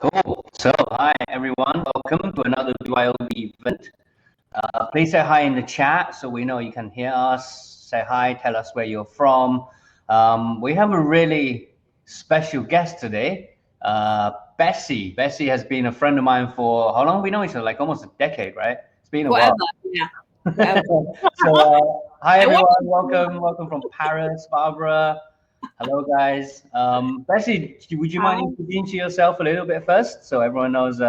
Cool. So, hi everyone. Welcome to another BYOB event. Please say hi in the chat so we know you can hear us. Say hi, tell us where you're from. We have a really special guest today, Bessie. Bessie has been a friend of mine for how long? We know each other, like almost a decade, right? It's been a Forever, while. yeah. Forever. So, hi everyone. Welcome from Paris, Barbara. Hello, guys. Bessie, would you mind introducing yourself a little bit first so everyone knows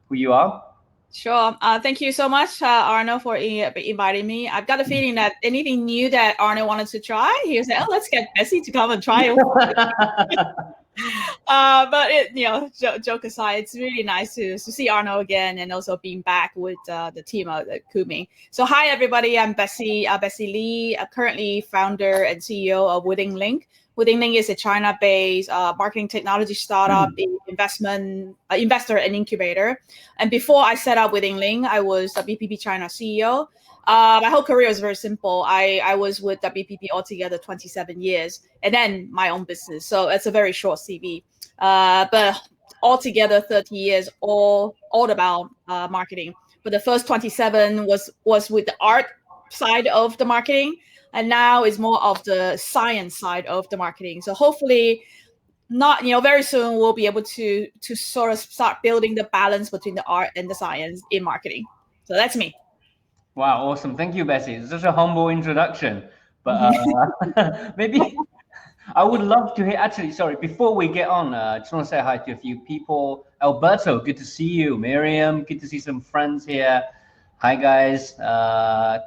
who you are? Sure. Thank you so much, Arnold, for inviting me. I've got a feeling that anything new that Arnold wanted to try, he was like, "Oh, let's get Bessie to come and try it." But joke aside, it's really nice to see Arnold again, and also being back with the team at Qumin. So, hi everybody. I'm Bessie Lee, currently founder and CEO of Withinlink. Withinlink is a China-based marketing technology startup, investor and incubator. And before I set up Withinlink, I was a WPP China CEO. My whole career was very simple. I was with WPP altogether 27 years, and then my own business. So it's a very short CV. But altogether 30 years, all about marketing. But the first 27 was with the art side of the marketing. And now it's more of the science side of the marketing. So hopefully, very soon we'll be able to sort of start building the balance between the art and the science in marketing. So that's me. Wow, awesome. Thank you, Bessie. It's such a humble introduction. But maybe I would love to hear, actually, sorry, before we get on, I just want to say hi to a few people. Alberto, good to see you. Miriam, good to see some friends here. Hi, guys.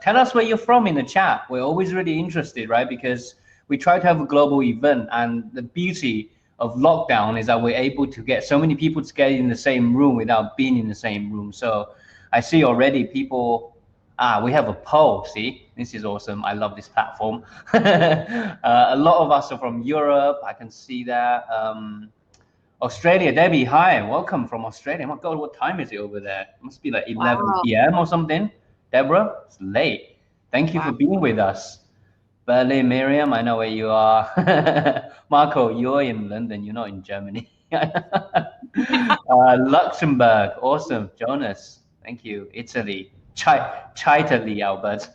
Tell us where you're from in the chat. We're always really interested, right? Because we try to have a global event, and the beauty of lockdown is that we're able to get so many people together in the same room without being in the same room. So I see already people, we have a poll, see? This is awesome. I love this platform. A lot of us are from Europe. I can see that. Australia, Debbie, hi, welcome from Australia. Oh my God, what time is it over there? It must be like 11 p.m. or something. Deborah, it's late. Thank you for being with us. Berlin, Miriam, I know where you are. Marco, you're in London, you're not in Germany. Luxembourg, awesome. Jonas, thank you. Italy, Italy, Albert.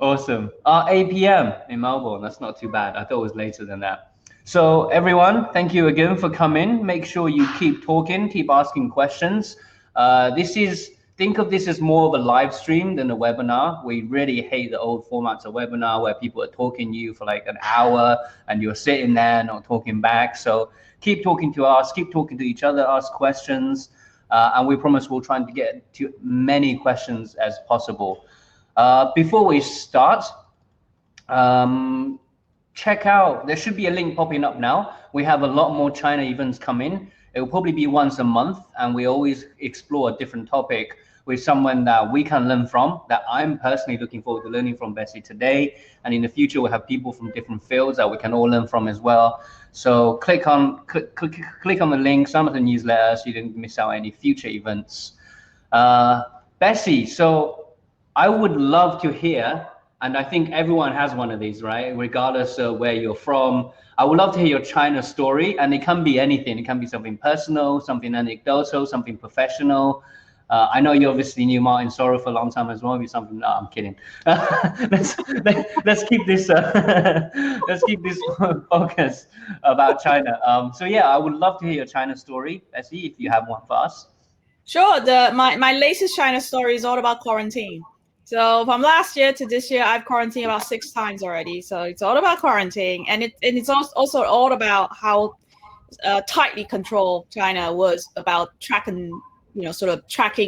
Awesome. 8 p.m. in Melbourne, that's not too bad. I thought it was later than that. So everyone, thank you again for coming. Make sure you keep talking, keep asking questions. Think of this as more of a live stream than a webinar. We really hate the old formats of webinar where people are talking to you for like an hour and you're sitting there not talking back. So keep talking to us, keep talking to each other, ask questions, and we promise we'll try to get to many questions as possible. Before we start, check out, there should be a link popping up now. We have a lot more China events coming. It will probably be once a month, and we always explore a different topic with someone that we can learn from, that I'm personally looking forward to learning from Bessie today. And in the future, we'll have people from different fields that we can all learn from as well. So click on the link, sign up the newsletter so you don't miss out any future events. Bessie, so I would love to hear, and I think everyone has one of these, right? Regardless of where you're from. I would love to hear your China story, and it can be anything. It can be something personal, something anecdotal, something professional. I know you obviously knew Martin Sorrell for a long time as well. Maybe something. No, I'm kidding. let's keep this focus about China. So yeah, I would love to hear your China story, Bessie, if you have one for us. Sure. My latest China story is all about quarantine. So from last year to this year, I've quarantined about 6 times already. So it's all about quarantine, and it's also all about how tightly controlled China was about tracking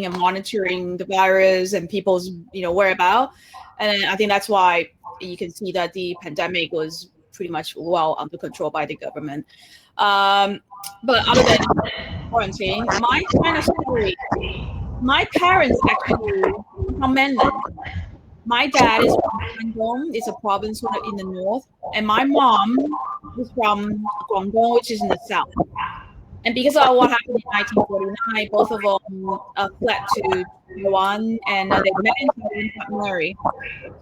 and monitoring the virus and people's whereabouts. And I think that's why you can see that the pandemic was pretty much well under control by the government. But other than quarantine, my China story. My parents actually from mainland. My dad is from Shandong, it's a province in the north, and my mom is from Guangdong, which is in the south. And because of what happened in 1949, both of them fled to Taiwan, and they met in Taiwan, got married.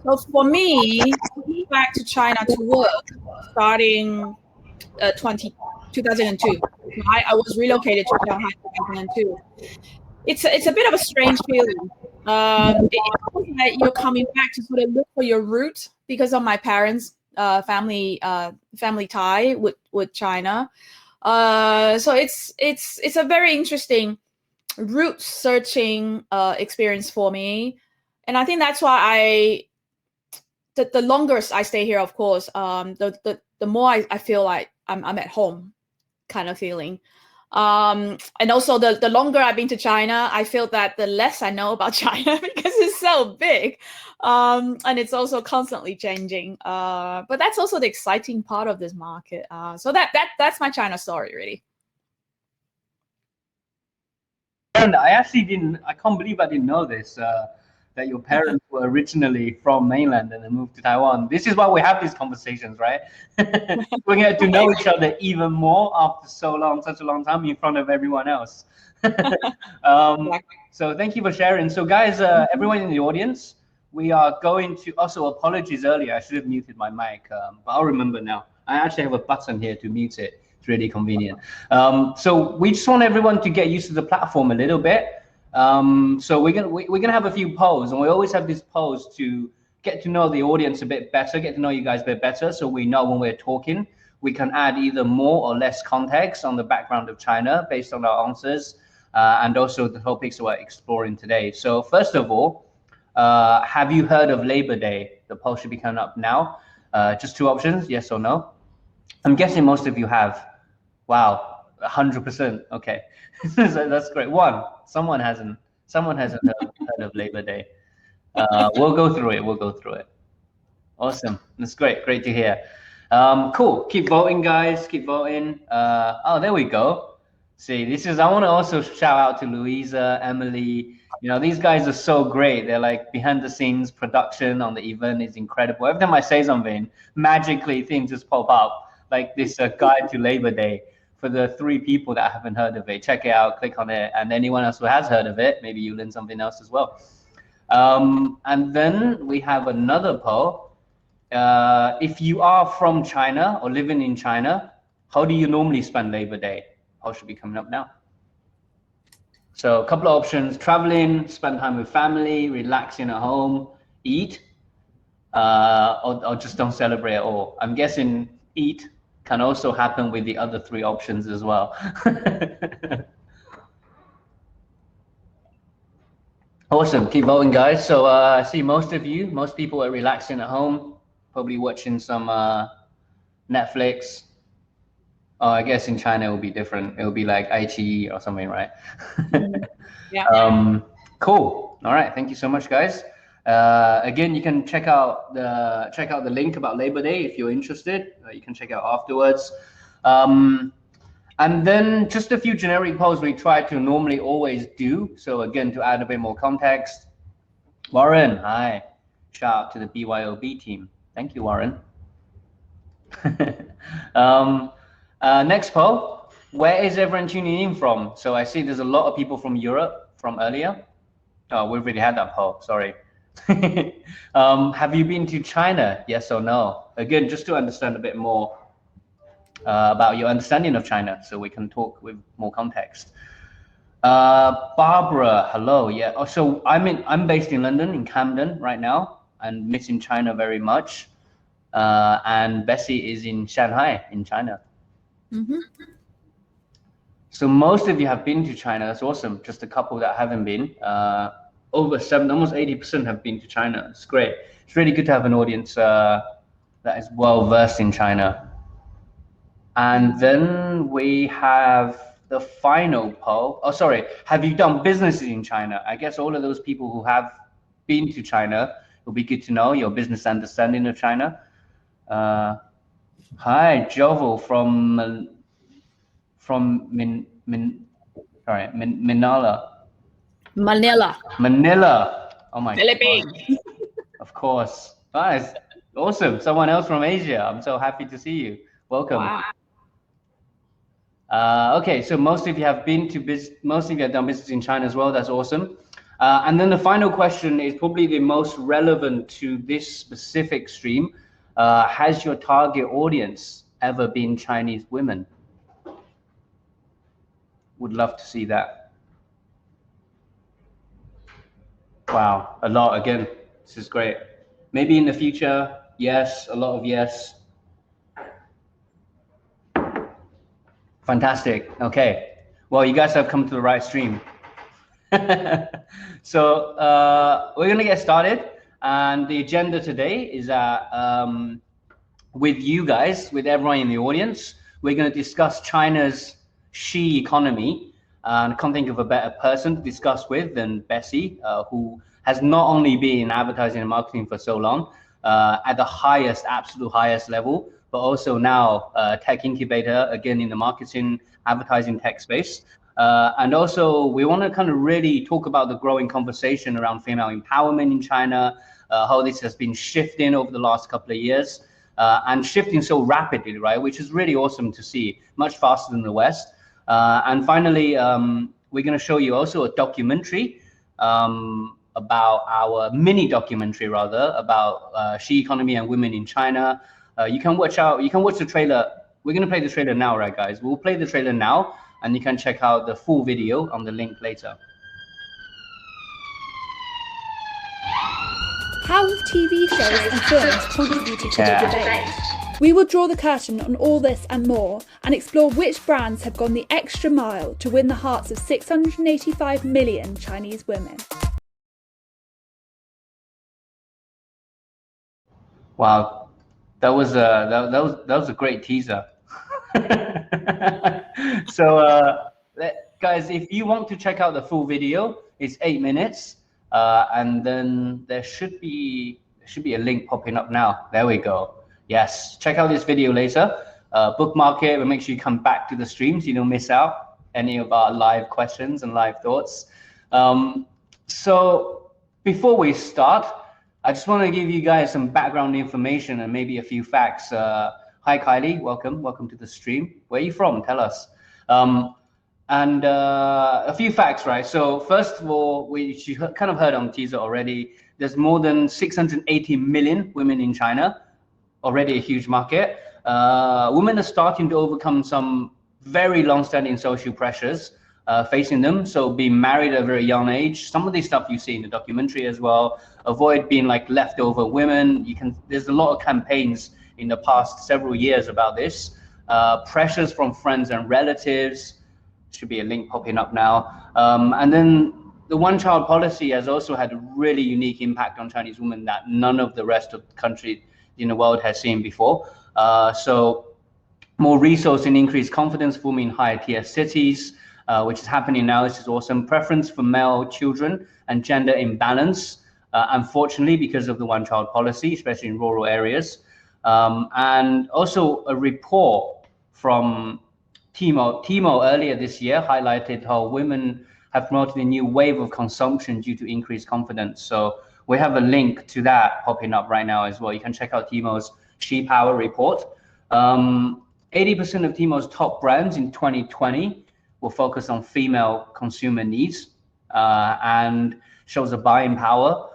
So for me, to go back to China to work starting 2002. I was relocated to Shanghai in 2002. It's a bit of a strange feeling. It's almost like you're coming back to sort of look for your roots because of my parents' family tie with China. So it's a very interesting root searching experience for me, and I think that's why the longer I stay here, of course, the more I feel like I'm at home, kind of feeling. And also the longer I've been to China, I feel that the less I know about China because it's so big, and it's also constantly changing. But that's also the exciting part of this market. So that's my China story, really. And I can't believe I didn't know this, that your parents were originally from mainland and then moved to Taiwan. This is why we have these conversations, right? We get to know each other even more after such a long time in front of everyone else. So thank you for sharing. So guys, everyone in the audience, we are going to, also apologies earlier, I should have muted my mic, but I'll remember now. I actually have a button here to mute it. It's really convenient. So we just want everyone to get used to the platform a little bit. So we're gonna have a few polls, and we always have these polls to get to know the audience a bit better, get to know you guys a bit better, so we know when we're talking, we can add either more or less context on the background of China based on our answers, and also the topics that we're exploring today. So first of all, have you heard of Labor Day? The poll should be coming up now. Just two options, yes or no. I'm guessing most of you have. Wow, 100%. Okay, so that's great. Someone hasn't heard of Labor Day. We'll go through it. We'll go through it. Awesome. That's great. Great to hear. Cool. Keep voting, guys. Keep voting. Oh, there we go. See, I want to also shout out to Louisa, Emily. You know, these guys are so great. They're like behind the scenes production on the event is incredible. Every time I say something, magically things just pop up. Like this guide to Labor Day for the 3 people that haven't heard of it. Check it out, click on it, and anyone else who has heard of it, maybe you learn something else as well. And then we have another poll. If you are from China or living in China, how do you normally spend Labor Day? Poll should be coming up now. So a couple of options: traveling, spend time with family, relaxing at home, eat, or just don't celebrate at all. I'm guessing eat can also happen with the other 3 options as well. Awesome, keep voting, guys. So I see most people are relaxing at home, probably watching some Netflix. Oh, I guess in China it will be different. It will be like iQIYI or something, right? Yeah. Cool. All right. Thank you so much, guys. Again, you can check out the link about Labor Day if you're interested. You can check it out afterwards. And then just a few generic polls we try to normally always do. So again, to add a bit more context. Warren, hi. Shout out to the BYOB team. Thank you, Warren. Next poll, where is everyone tuning in from? So I see there's a lot of people from Europe from earlier. Oh, we've already had that poll, sorry. Have you been to China, yes or no? Again, just to understand a bit more about your understanding of China, so we can talk with more context. Barbara, hello, yeah. Oh, so I'm based in London, in Camden right now, and missing China very much. And Bessie is in Shanghai, in China. Mm-hmm. So most of you have been to China. That's awesome. Just a couple that haven't been. Almost 80% have been to China. It's great. It's really good to have an audience that is well versed in China. And then we have the final poll. Oh, sorry. Have you done businesses in China? I guess all of those people who have been to China, it'll be good to know your business understanding of China. Hi, Jovo from Manila. Oh my Philippines. God. Of course. Nice. Awesome. Someone else from Asia. I'm so happy to see you. Welcome. Wow. Okay, so most of you have done business in China as well. That's awesome. And then the final question is probably the most relevant to this specific stream. Has your target audience ever been Chinese women? Would love to see that. Wow, a lot again. This is great. Maybe in the future, yes, a lot of yes. Fantastic. Okay. Well, you guys have come to the right stream. So we're going to get started. And the agenda today is that with you guys, with everyone in the audience, we're going to discuss China's she economy. And I can't think of a better person to discuss with than Bessie, who has not only been in advertising and marketing for so long, at the highest, absolute highest level, but also now tech incubator, again, in the marketing, advertising tech space. And also we want to kind of really talk about the growing conversation around female empowerment in China, how this has been shifting over the last couple of years, and shifting so rapidly, right? Which is really awesome to see, much faster than the West. And finally, we're going to show you also a documentary about our mini documentary, rather, about she economy and women in China. You can watch the trailer. We're going to play the trailer now, right, guys? We'll play the trailer now, and you can check out the full video on the link later. How have TV shows and films contributed to the debate? We will draw the curtain on all this and more, and explore which brands have gone the extra mile to win the hearts of 685 million Chinese women. Wow, that was a great teaser. So guys, if you want to check out the full video, it's 8 minutes, and then there should be a link popping up now. There we go. Yes, check out this video later. Bookmark it, but make sure you come back to the stream so you don't miss out any of our live questions and live thoughts. So before we start, I just want to give you guys some background information and maybe a few facts. Hi, Kylie. Welcome to the stream. Where are you from? Tell us. And a few facts, right? So first of all, which you kind of heard on the teaser already, there's more than 680 million women in China, already a huge market. Women are starting to overcome some very long-standing social pressures facing them. So being married at a very young age, some of the stuff you see in the documentary as well, avoid being like leftover women. There's a lot of campaigns in the past several years about this. Pressures from friends and relatives, should be a link popping up now. And then the one-child policy has also had a really unique impact on Chinese women that none of the rest of the country in the world has seen before. So more resource and increased confidence forming higher tier cities, which is happening now. This is awesome. Preference for male children and gender imbalance, unfortunately, because of the one-child policy, especially in rural areas. And also a report from Tmall earlier this year highlighted how women have promoted a new wave of consumption due to increased confidence. So we have a link to that popping up right now as well. You can check out Tmall's She Power report. 80% of Tmall's top brands in 2020 will focus on female consumer needs and shows a buying power.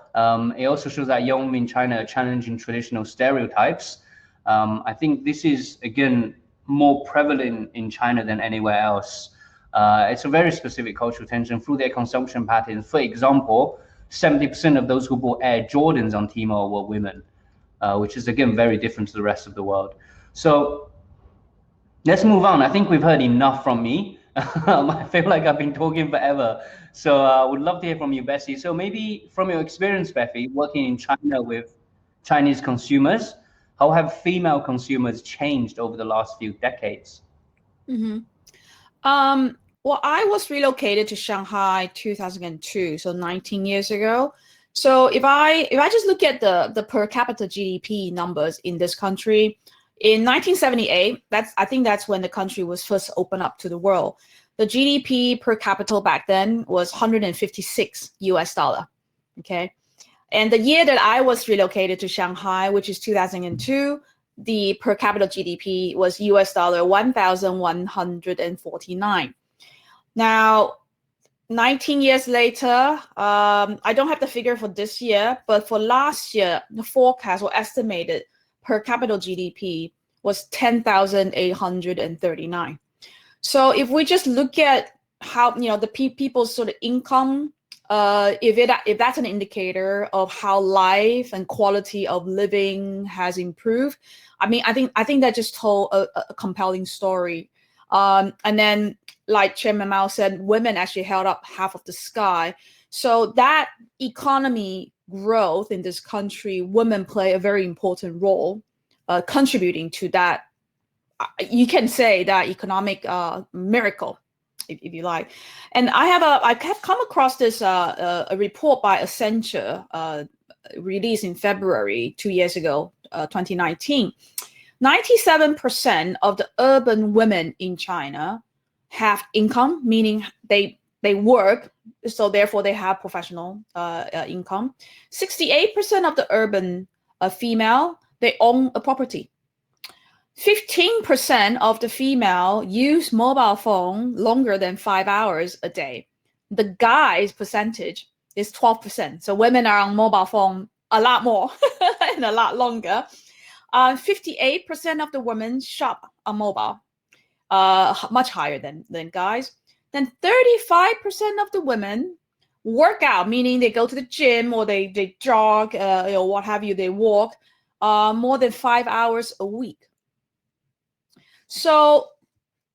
It also shows that young women in China are challenging traditional stereotypes. I think this is, again, more prevalent in China than anywhere else. It's a very specific cultural tension through their consumption patterns. For example, 70% of those who bought Air Jordans on Tmall were women, which is, again, very different to the rest of the world. So let's move on. I think we've heard enough from me. I feel like I've been talking forever. So I would love to hear from you, Bessie. So maybe from your experience, Bessie, working in China with Chinese consumers, how have female consumers changed over the last few decades? Mm-hmm. Well, I was relocated to Shanghai 2002, so 19 years ago. So if I just look at the per capita GDP numbers in this country, in 1978, I think that's when the country was first opened up to the world. The GDP per capita back then was $156 US. Okay. And the year that I was relocated to Shanghai, which is 2002, the per capita GDP was US dollar 1,149. Now, 19 years later, I don't have the figure for this year, but for last year, the forecast or estimated per capita GDP was 10,839. So if we just look at how the people's sort of income, if that's an indicator of how life and quality of living has improved. I mean, I think that just told a compelling story. And then, like Chairman Mao said, women actually held up half of the sky. So that economy growth in this country, women play a very important role, contributing to that. You can say that economic miracle, if you like. And I have come across this a report by Accenture released in February 2 years ago, 2019. 97% of the urban women in China have income, meaning they work, so therefore they have professional income. 68% of the urban female, they own a property. 15% of the female use mobile phone longer than 5 hours a day. The guys' percentage is 12%. So women are on mobile phone a lot more and a lot longer. 58% of the women shop on mobile, much higher than guys. Then 35% of the women work out, meaning they go to the gym or they jog, or what have you, they walk more than 5 hours a week. So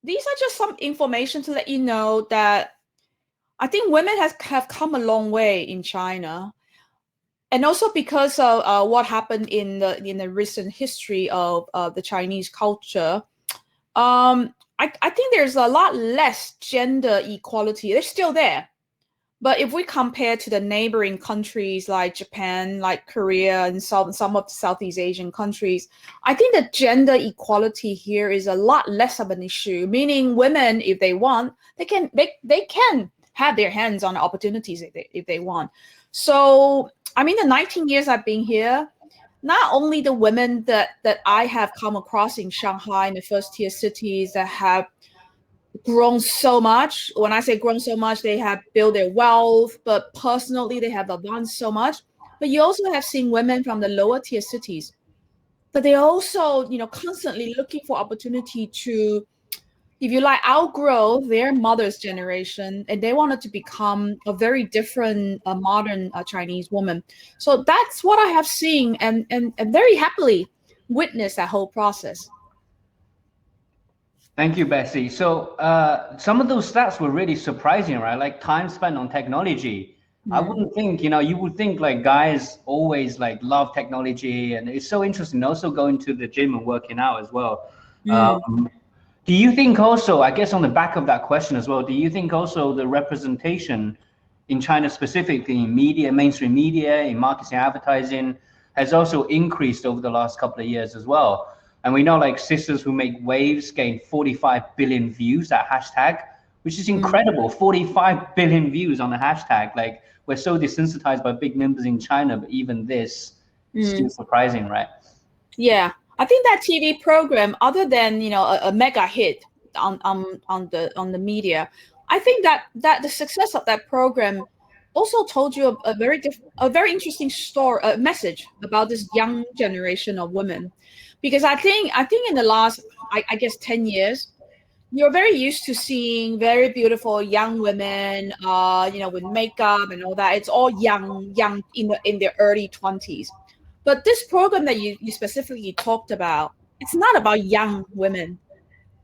these are just some information to let you know that I think women have come a long way in China. And also because of what happened in the recent history of the Chinese culture, I think there's a lot less gender equality. They're still there. But if we compare to the neighboring countries like Japan, like Korea, and some of the Southeast Asian countries, I think the gender equality here is a lot less of an issue. Meaning, women, if they want, they can have their hands on opportunities if they want. So, I mean, the 19 years I've been here, not only the women that I have come across in Shanghai and the first-tier cities that have grown so much. When I say grown so much, they have built their wealth, but personally they have advanced so much. But you also have seen women from the lower tier cities that they also, constantly looking for opportunity to, if you like, outgrow their mother's generation, and they wanted to become a very different modern Chinese woman. So that's what I have seen and very happily witnessed that whole process. Thank you, Bessie. So some of those stats were really surprising, right? Like time spent on technology. I wouldn't think, you would think like guys always like love technology, and it's so interesting. Also going to the gym and working out as well. Do you think also, I guess on the back of that question as well, do you think also the representation in China specifically in media, mainstream media, in marketing, advertising has also increased over the last couple of years as well? And we know like Sisters Who Make Waves gained 45 billion views, that hashtag, which is incredible. 45 billion views on the hashtag. Like we're so desensitized by big numbers in China, but even this is still surprising, right? Yeah, I think that TV program, other than a mega hit on the media, I think that the success of that program also told you a very interesting story, message about this young generation of women. Because I think in the last, I guess, 10 years, you're very used to seeing very beautiful young women, with makeup and all that. It's all young in their early 20s. But this program that you specifically talked about, it's not about young women.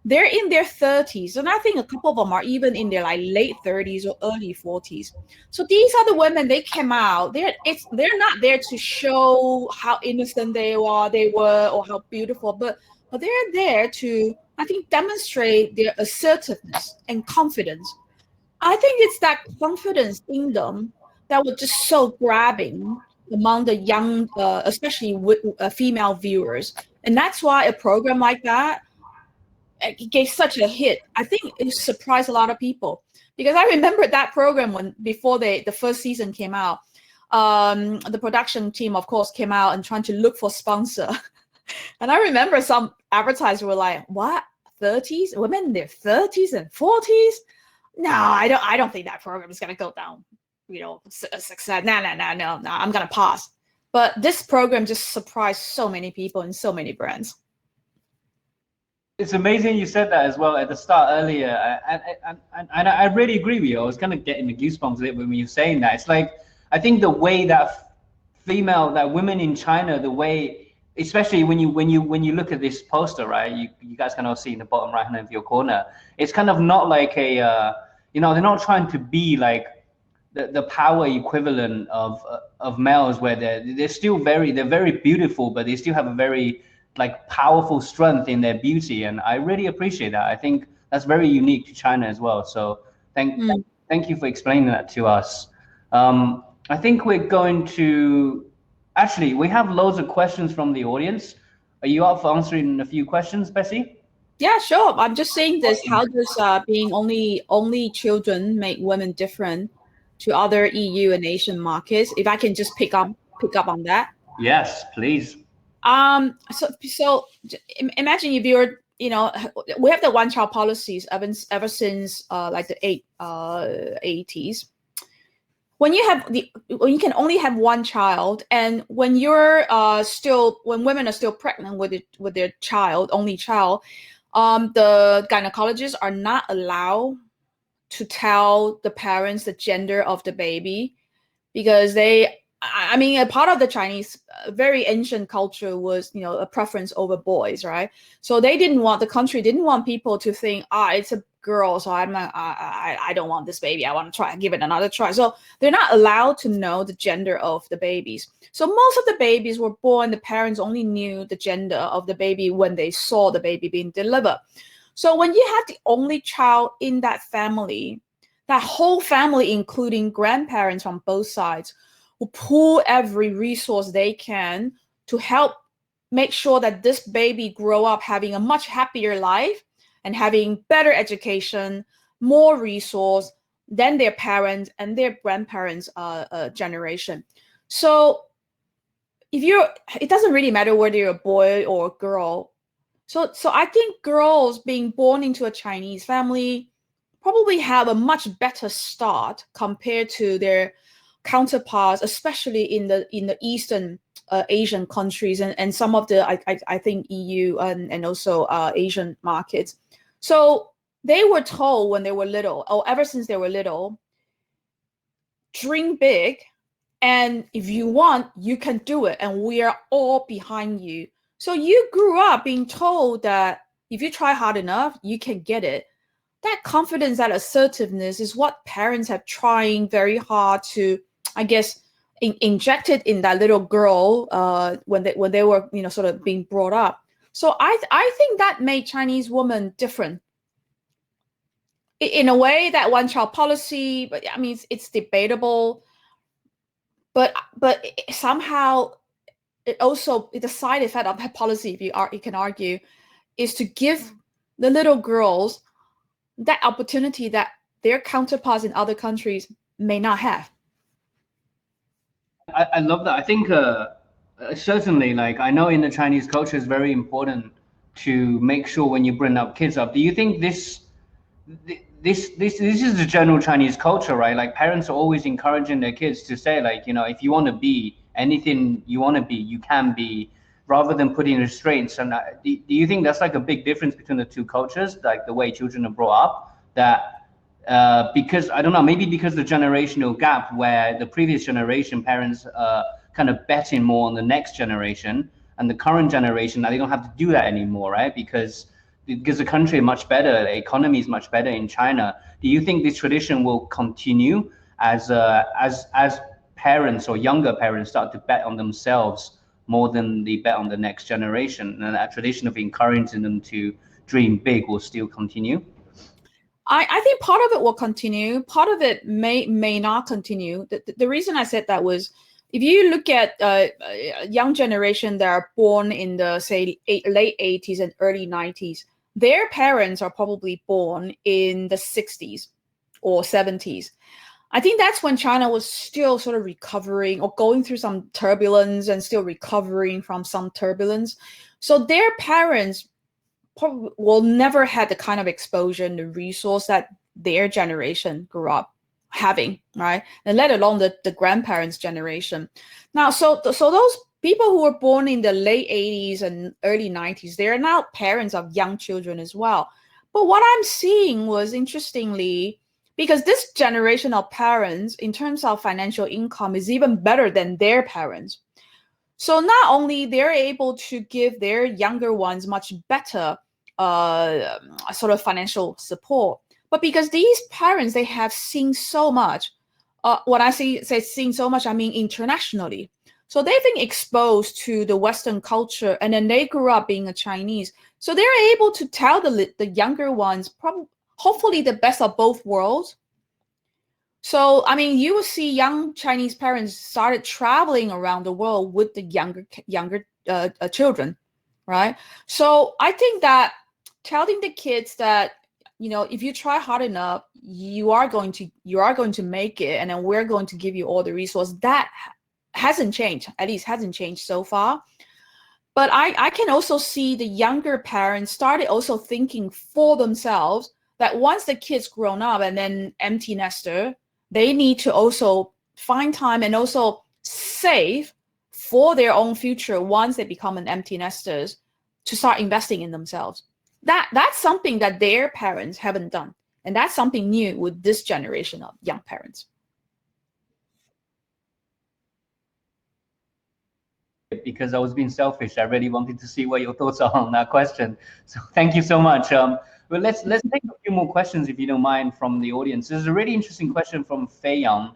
They're in their 30s, and I think a couple of them are even in their like late 30s or early 40s. So these are the women. They came out. They're not there to show how innocent they were or how beautiful, but they're there to, I think, demonstrate their assertiveness and confidence. I think it's that confidence in them that was just so grabbing among the young, especially with female viewers, and that's why a program like that it gave such a hit. I think it surprised a lot of people, because I remember that program before the first season came out. The production team, of course, came out and trying to look for sponsor. And I remember some advertisers were like, "What? 30s? Women in their 30s and 40s? No, I don't think that program is gonna go down. A success. No, I'm gonna pass." But this program just surprised so many people and so many brands. It's amazing you said that as well at the start earlier, and I really agree with you. I was kind of getting the goosebumps a little bit when you're saying that. It's like, I think the way that women in China, the way, especially when you look at this poster, right? You guys can all see in the bottom right hand of your corner. It's kind of not like a, they're not trying to be like the power equivalent of males, where they're very beautiful, but they still have a very like powerful strength in their beauty, and I really appreciate that. I think that's very unique to China as well. So thank you for explaining that to us. I think we're going to actually, we have loads of questions from the audience. Are you up for answering a few questions, Bessie? Yeah, sure. I'm just saying this. How does being only children make women different to other EU and Asian markets? If I can just pick up on that. Yes, please. So imagine if you're, we have the one-child policies ever since like the 80s. When you can only have one child, and when women are still pregnant with their only child, the gynecologists are not allowed to tell the parents the gender of the baby, because a part of the Chinese very ancient culture was, a preference over boys, right? So the country didn't want people to think, it's a girl, so I don't want this baby. I want to give it another try. So they're not allowed to know the gender of the babies. So most of the babies were born, the parents only knew the gender of the baby when they saw the baby being delivered. So when you have the only child in that family, that whole family, including grandparents from both sides, will pull every resource they can to help make sure that this baby grow up having a much happier life and having better education, more resource than their parents and their grandparents' generation. So it doesn't really matter whether you're a boy or a girl. So I think girls being born into a Chinese family probably have a much better start compared to their counterparts, especially in the Eastern Asian countries and some of the I think EU and also Asian markets. So they were told when they were little, or ever since they were little, dream big, and if you want, you can do it, and we are all behind you. So you grew up being told that if you try hard enough, you can get it. That confidence, that assertiveness is what parents have trying very hard to, I guess, injected in that little girl when they were, sort of being brought up. So I think that made Chinese women different. In a way, that one-child policy, but I mean, it's debatable. But somehow, the side effect of that policy, if you can argue, is to give the little girls that opportunity that their counterparts in other countries may not have. I love that. I think certainly, like, I know in the Chinese culture, it's very important to make sure when you bring up kids up. Do you think this is the general Chinese culture, right? Like, parents are always encouraging their kids to say, like, if you want to be anything you want to be, you can be, rather than putting restraints. And do you think that's like a big difference between the two cultures, like the way children are brought up? That because I don't know, maybe because the generational gap, where the previous generation parents kind of betting more on the next generation, and the current generation, now they don't have to do that anymore, right? Because the country is much better, the economy is much better in China. Do you think this tradition will continue as parents or younger parents start to bet on themselves more than they bet on the next generation, and that tradition of encouraging them to dream big will still continue? I think part of it will continue. Part of it may not continue. The reason I said that was, if you look at young generation that are born in the, say, late 80s and early 90s, their parents are probably born in the 60s or 70s. I think that's when China was still sort of recovering or going through some turbulence and still recovering from some turbulence. So their parents probably will never had the kind of exposure and the resource that their generation grew up having, right? And let alone the grandparents' generation. Now, so those people who were born in the late 80s and early 90s, they are now parents of young children as well. But what I'm seeing was, interestingly, because this generation of parents, in terms of financial income, is even better than their parents. So not only they're able to give their younger ones much better sort of financial support, but because these parents, they have seen so much. When I say seen so much, I mean internationally. So they've been exposed to the Western culture, and then they grew up being a Chinese. So they're able to tell the younger ones, hopefully, the best of both worlds. So, I mean, you will see young Chinese parents started traveling around the world with the younger children, right? So I think that telling the kids that, you know, if you try hard enough, you are going to make it, and then we're going to give you all the resources. That hasn't changed, at least hasn't changed so far. But I can also see the younger parents started also thinking for themselves that once the kids grown up and then empty nester, they need to also find time and also save for their own future once they become an empty nesters, to start investing in themselves. That's something that their parents haven't done. And that's something new with this generation of young parents. Because I was being selfish, I really wanted to see what your thoughts are on that question. So thank you so much. Well, let's take a few more questions, if you don't mind, from the audience. There's a really interesting question from Fei Yang.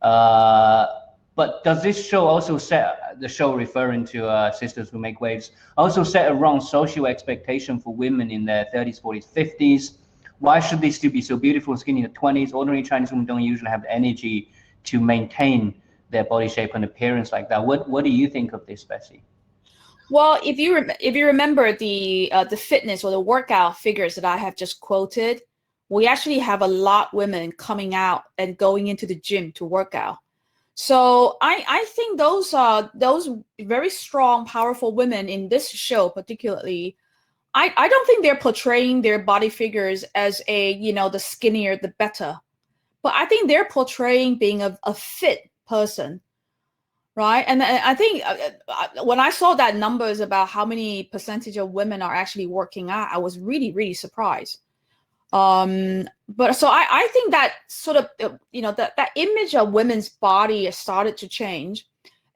But does this show also set, the show referring to Sisters Who Make Waves, also set a wrong social expectation for women in their 30s, 40s, 50s? Why should they still be so beautiful, skinny in the 20s? Ordinary Chinese women don't usually have the energy to maintain their body shape and appearance like that. What do you think of this, Bessie? Well, if you remember the fitness or the workout figures that I have just quoted, we actually have a lot of women coming out and going into the gym to work out. So I think those very strong, powerful women in this show particularly, I don't think they're portraying their body figures as a, you know, the skinnier the better, but I think they're portraying being a fit person, right? And I think when I saw that numbers about how many percentage of women are actually working out, I was really, really surprised. But so I think that sort of, you know, that image of women's body has started to change,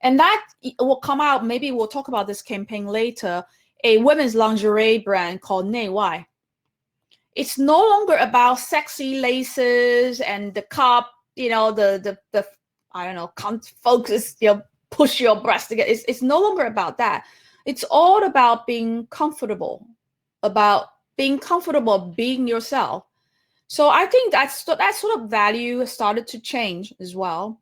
and that will come out. Maybe we'll talk about this campaign later. A women's lingerie brand called Nei Wai. It's no longer about sexy laces and the cup, you know, the I don't know, can't focus, you know, push your breast together. It's no longer about that. It's all about being comfortable, being yourself. So I think that sort of value has started to change as well.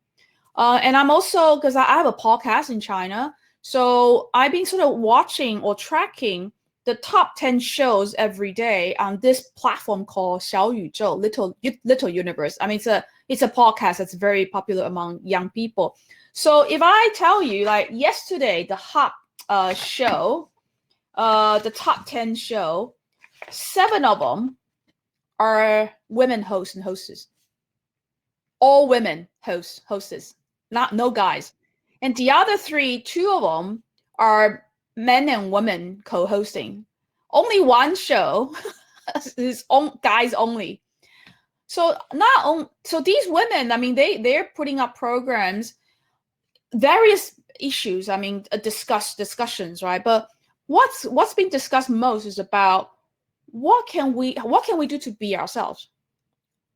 And I'm also, because I have a podcast in China, so I've been sort of watching or tracking the top 10 shows every day on this platform called 小宇宙, Little Universe. I mean, it's a podcast that's very popular among young people. So if I tell you, like yesterday, the hot show, the top 10 show, 7 of them are women hosts and hostess. All women hostess, no guys. And the other 3, 2 of them are men and women co-hosting. Only one show is guys only. So so these women, I mean, they're putting up programs, various issues. I mean, discussions, right? But what's been discussed most is about what can we do to be ourselves.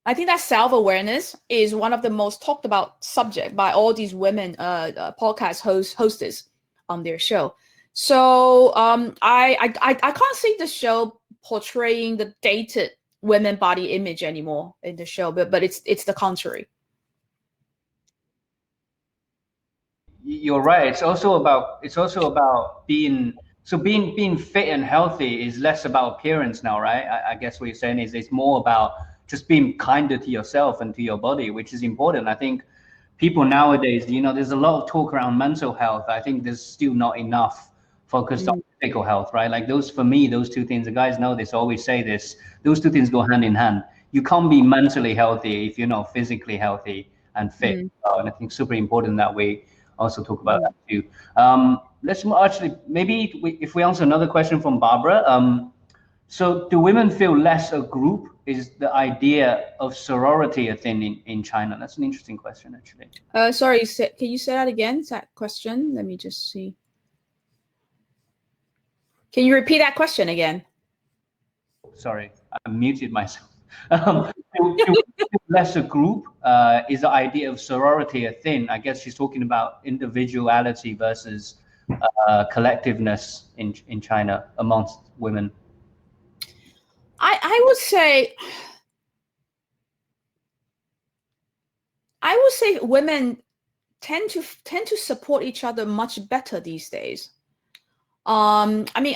I think that self-awareness is one of the most talked about subject by all these women podcast hostess on their show. So I can't see the show portraying the dated women body image anymore in the show, but it's the contrary. You're right. It's also about being fit and healthy is less about appearance now, right? I guess what you're saying is it's more about just being kinder to yourself and to your body, which is important. I think people nowadays, you know, there's a lot of talk around mental health. I think there's still not enough focused on physical health, right? Like for me, those two things, the guys know this, always say this, those two things go hand in hand. You can't be mentally healthy if you're not physically healthy and fit. And I think super important that we also talk about that too. let's actually, maybe if we answer another question from Barbara. So do women feel less a group? Is the idea of sorority a thing in China? That's an interesting question, actually. Sorry, can you say that again? That question? Let me just see. Can you repeat that question again? Sorry, I muted myself. Less a group, is the idea of sorority a thing? I guess she's talking about individuality versus collectiveness in China amongst women. I would say women tend to support each other much better these days. I mean,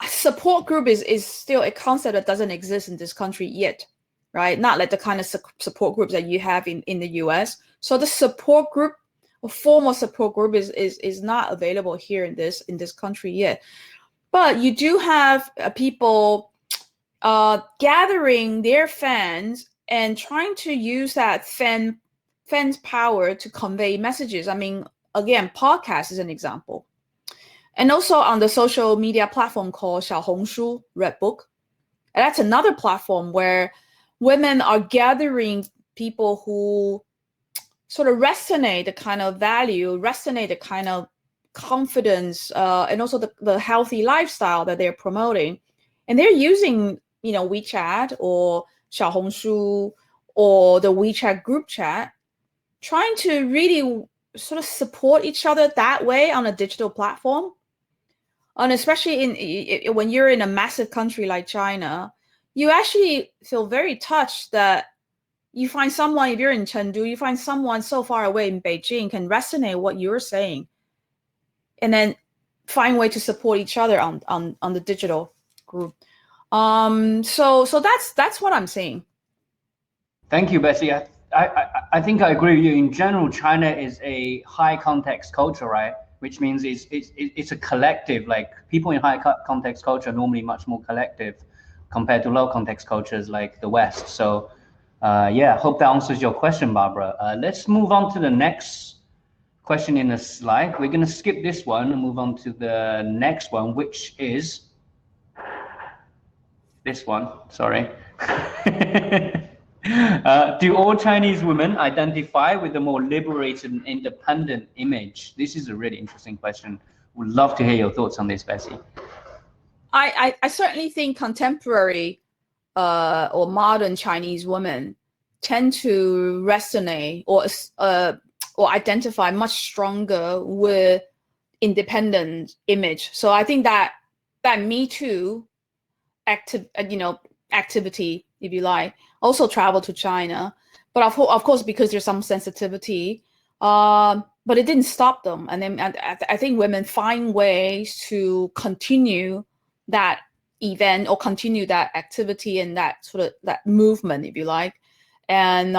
support group is still a concept that doesn't exist in this country yet, right? Not like the kind of support groups that you have in the US. So the support group, a formal support group, is not available here in this country yet. But you do have people gathering their fans and trying to use that fans' power to convey messages. I mean, again, podcast is an example. And also on the social media platform called Xiaohongshu, Red Book. And that's another platform where women are gathering people who sort of resonate the kind of value, resonate the kind of confidence, and also the healthy lifestyle that they're promoting. And they're using, WeChat or Xiaohongshu or the WeChat group chat, trying to really sort of support each other that way on a digital platform. And especially when you're in a massive country like China, you actually feel very touched that you find someone, if you're in Chengdu, you find someone so far away in Beijing can resonate what you're saying, and then find a way to support each other on the digital group. So that's what I'm saying. Thank you, Bessie. I think I agree with you. In general, China is a high context culture, right? Which means it's a collective. Like people in high context culture are normally much more collective compared to low context cultures like the West. So yeah, hope that answers your question, Barbara. Let's move on to the next question in the slide. We're going to skip this one and move on to the next one, which is this one. Sorry. Do all Chinese women identify with a more liberated and independent image? This is a really interesting question. Would love to hear your thoughts on this, Bessie. I certainly think contemporary or modern Chinese women tend to resonate or identify much stronger with independent image. So I think that Me Too activity, if you like, also traveled to China, but of course because there's some sensitivity, but it didn't stop them. And then I think women find ways to continue that event or continue that activity and that sort of that movement, if you like, and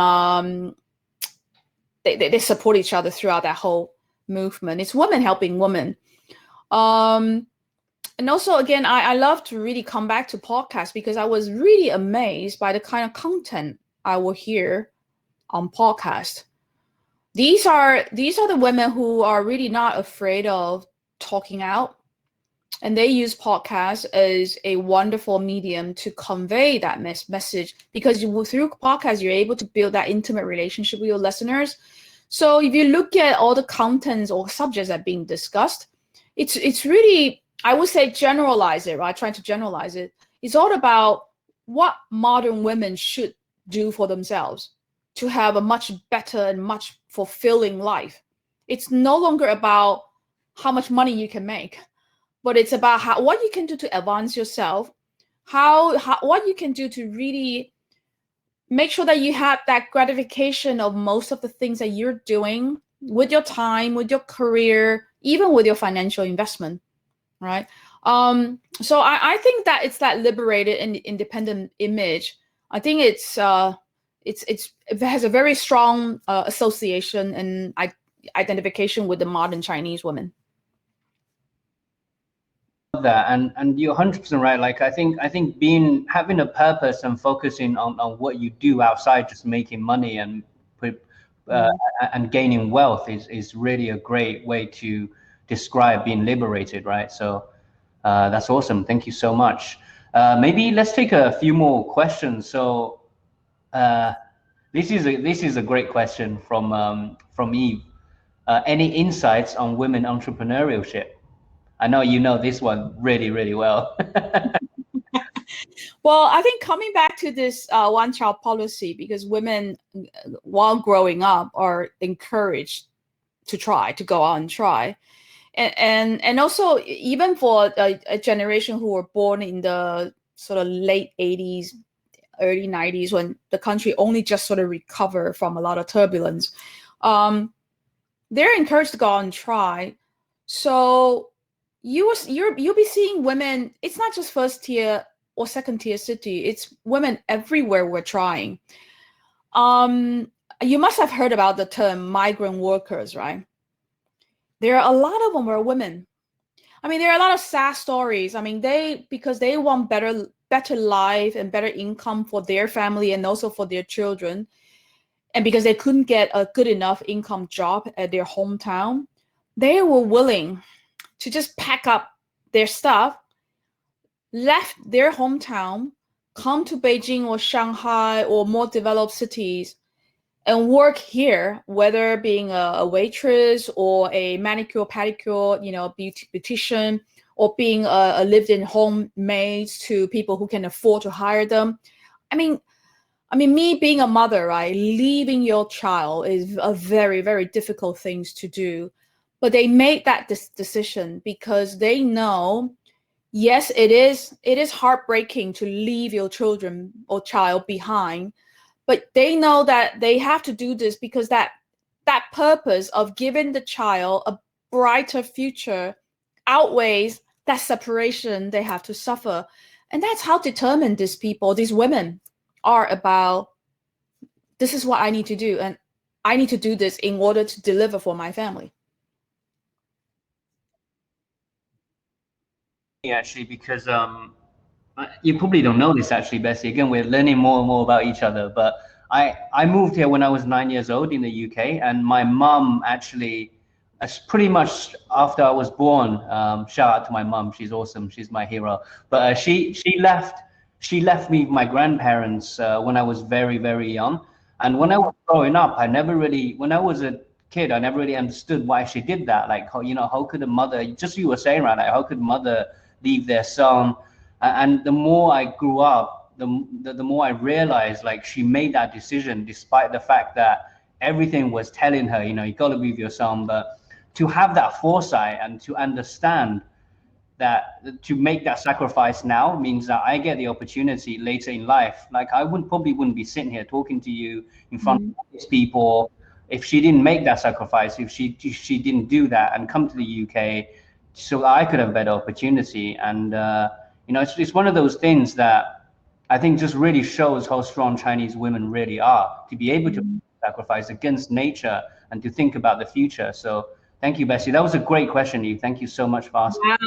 they support each other throughout that whole movement. It's women helping women. And also, again, I love to really come back to podcasts because I was really amazed by the kind of content I will hear on podcast. These are the women who are really not afraid of talking out, and they use podcasts as a wonderful medium to convey that message, because through podcasts you're able to build that intimate relationship with your listeners. So if you look at all the contents or subjects that are being discussed, it's really, I would say, generalize it, right? Trying to generalize it. It's all about what modern women should do for themselves to have a much better and much fulfilling life. It's no longer about how much money you can make, but it's about what you can do to advance yourself, what you can do to really make sure that you have that gratification of most of the things that you're doing with your time, with your career, even with your financial investment. Right. So I think that it's that liberated and independent image. I think it has a very strong association and identification with the modern Chinese woman. That and you're 100% right. Like I think having a purpose and focusing on what you do outside just making money and and gaining wealth is really a great way to describe being liberated, right? So that's awesome. Thank you so much. Maybe let's take a few more questions. So this is a great question from Eve. Any insights on women entrepreneurship? I know you know this one really, really well. Well, I think coming back to this one-child policy, because women, while growing up, are encouraged to go out and try. And also, even for a generation who were born in the sort of late 80s, early 90s, when the country only just sort of recovered from a lot of turbulence, they're encouraged to go out and try. So you'll be seeing women. It's not just first tier or second tier city. It's women everywhere were trying. You must have heard about the term migrant workers, right? There are a lot of them were women. I mean, there are a lot of sad stories. I mean, because they want better life and better income for their family and also for their children. And because they couldn't get a good enough income job at their hometown, they were willing to just pack up their stuff, left their hometown, come to Beijing or Shanghai or more developed cities and work here, whether being a waitress or a manicure, pedicure, beautician, or being a lived-in home maid to people who can afford to hire them. I mean, me being a mother, right? Leaving your child is a very, very difficult thing to do. But they made that decision because they know, yes, it is heartbreaking to leave your children or child behind. But they know that they have to do this because that purpose of giving the child a brighter future outweighs that separation they have to suffer. And that's how determined these women are about, this is what I need to do. And I need to do this in order to deliver for my family. Actually, because you probably don't know this actually, Bessie. Again, we're learning more and more about each other. But I moved here when I was 9 years old in the UK, and my mum actually, pretty much after I was born, shout out to my mum, she's awesome, she's my hero. But she left me with my grandparents when I was very, very young. And when I was growing up, when I was a kid, I never really understood why she did that. Like, how could a mother, just you were saying, right? Like, how could a mother leave their son? And the more I grew up, the more I realized, like, she made that decision despite the fact that everything was telling her, you got to be with your son. But to have that foresight and to understand that to make that sacrifice now means that I get the opportunity later in life. Like, I probably wouldn't be sitting here talking to you in front of these people if she didn't make that sacrifice, if she didn't do that and come to the UK so I could have a better opportunity. And it's one of those things that I think just really shows how strong Chinese women really are, to be able to sacrifice against nature and to think about the future. So thank you, Bessie. That was a great question, Eve. Thank you so much for asking. Wow,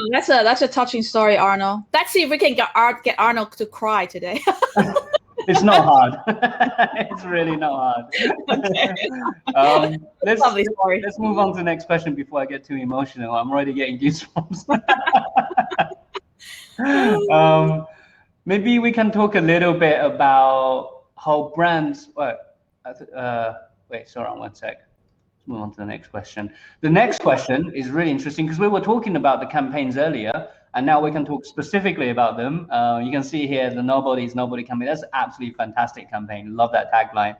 that's a touching story, Arnold. Let's see if we can get Arnold to cry today. It's not hard. It's really not hard. Okay. Let's move on to the next question before I get too emotional. I'm already getting goosebumps. Maybe we can talk a little bit about how brands. Wait, sorry, one sec. Let's move on to the next question. The next question is really interesting because we were talking about the campaigns earlier, and now we can talk specifically about them. You can see here the Nobody is Nobody campaign. That's an absolutely fantastic campaign. Love that tagline.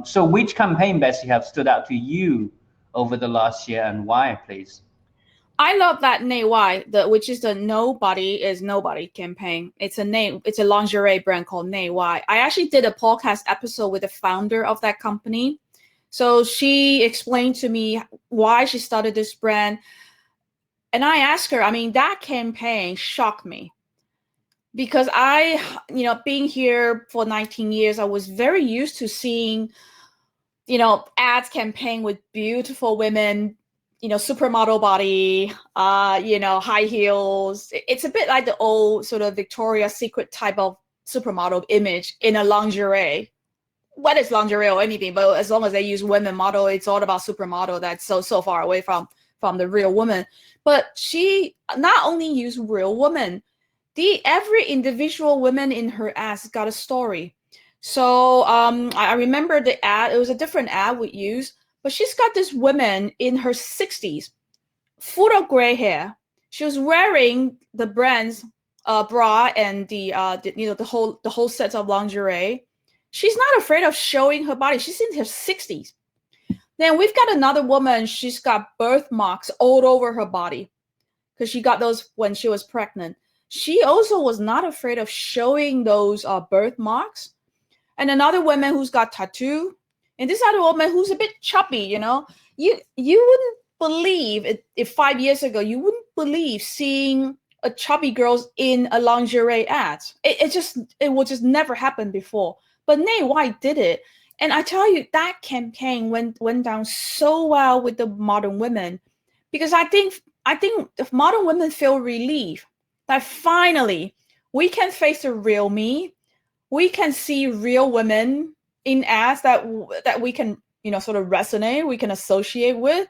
So which campaign, Bessie, have stood out to you over the last year and why, please? I love that which is the Nobody is Nobody campaign. It's a lingerie brand called Neiwai. I actually did a podcast episode with the founder of that company. So she explained to me why she started this brand. And I asked her, that campaign shocked me because being here for 19 years, I was very used to seeing, ads campaign with beautiful women, supermodel body, high heels. It's a bit like the old sort of Victoria's Secret type of supermodel image in a lingerie. Whether it's lingerie or anything, but as long as they use women model, it's all about supermodel. That's so far away from from the Real Woman. But she not only used Real Woman, every individual woman in her ads got a story. So I remember the ad, it was a different ad we used, but she's got this woman in her 60s, full of gray hair. She was wearing the brand's bra and the whole set of lingerie. She's not afraid of showing her body. She's in her 60s. Then we've got another woman. She's got birthmarks all over her body because she got those when she was pregnant. She also was not afraid of showing those birthmarks. And another woman who's got tattoo. And this other woman who's a bit chubby, you know. You wouldn't believe it, if 5 years ago, you wouldn't believe seeing a chubby girl in a lingerie ad. It would just never happen before. But Nay White did it. And I tell you, that campaign went down so well with the modern women, because I think if modern women feel relief that finally we can face the real me, we can see real women in ads that we can, you know, sort of resonate, we can associate with,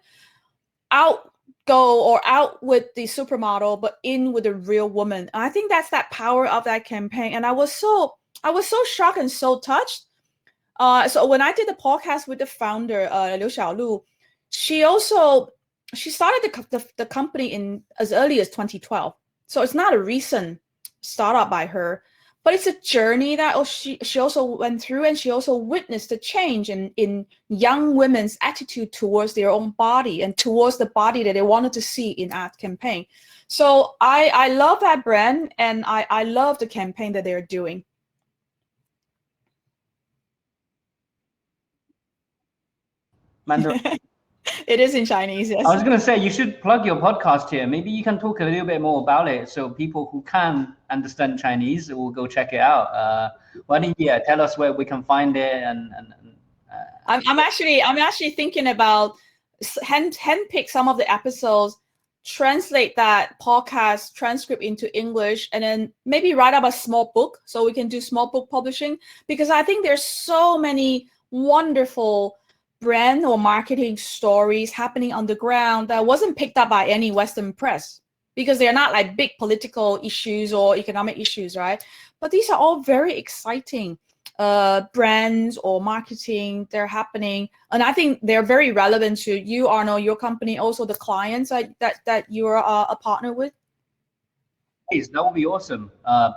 out with the supermodel, but in with the real woman. I think that's that power of that campaign. And I was so shocked and so touched. So when I did the podcast with the founder, Liu Xiaolu, she started the company as early as 2012. So it's not a recent startup by her, but it's a journey that she also went through, and she also witnessed the change in young women's attitude towards their own body and towards the body that they wanted to see in ad campaign. So I love that brand, and I love the campaign that they're doing. Mandarin. It is in Chinese, yes. I was going to say, you should plug your podcast here. Maybe you can talk a little bit more about it, so people who can understand Chinese will go check it out. Why don't you tell us where we can find it? I'm actually thinking about handpick some of the episodes, translate that podcast transcript into English, and then maybe write up a small book so we can do small book publishing, because I think there's so many wonderful brand or marketing stories happening on the ground that wasn't picked up by any Western press, because they're not like big political issues or economic issues, right? But these are all very exciting brands or marketing. They're happening, and I think they're very relevant to you, Arnold, your company, also the clients that you're a partner with. Please, that would be awesome.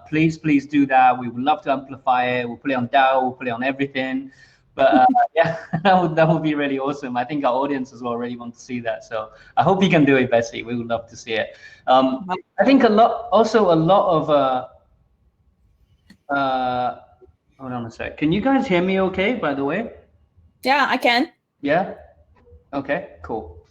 Please do that. We would love to amplify it. We'll put it on DAO, we'll put it on everything. But yeah, that would be really awesome. I think our audience as well really want to see that. So I hope you can do it, Bessie. We would love to see it. I think a lot of hold on a sec. Can you guys hear me okay, by the way? Yeah, I can. Yeah? Okay, cool.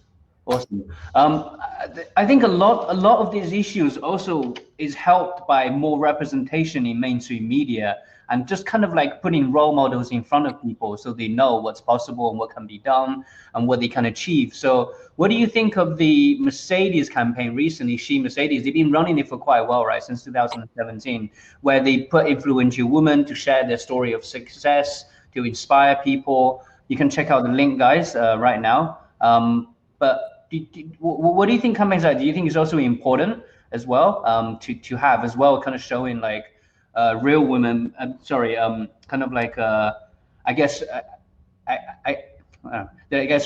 Awesome. I think a lot of these issues also is helped by more representation in mainstream media, and just kind of like putting role models in front of people so they know what's possible and what can be done and what they can achieve. So what do you think of the Mercedes campaign recently? Mercedes, they've been running it for quite a while, right? Since 2017, where they put influential women to share their story of success, to inspire people. You can check out the link, guys, right now. But what do you think campaigns like? Do you think it's also important as well to have as well, kind of showing like real women, kind of like I guess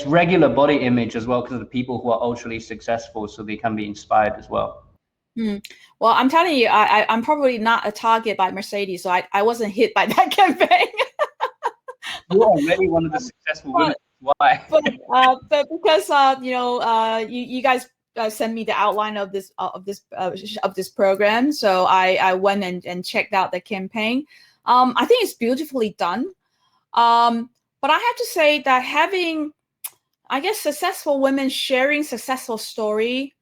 regular body image as well, because of the people who are ultra successful, so they can be inspired as well. Well, I'm telling you, I'm probably not a target by Mercedes, so I wasn't hit by that campaign. You're already one of the successful women. Why? But because you guys sent me the outline of this program, so I went and checked out the campaign. I think it's beautifully done. But I have to say that having, I guess, successful women sharing successful story,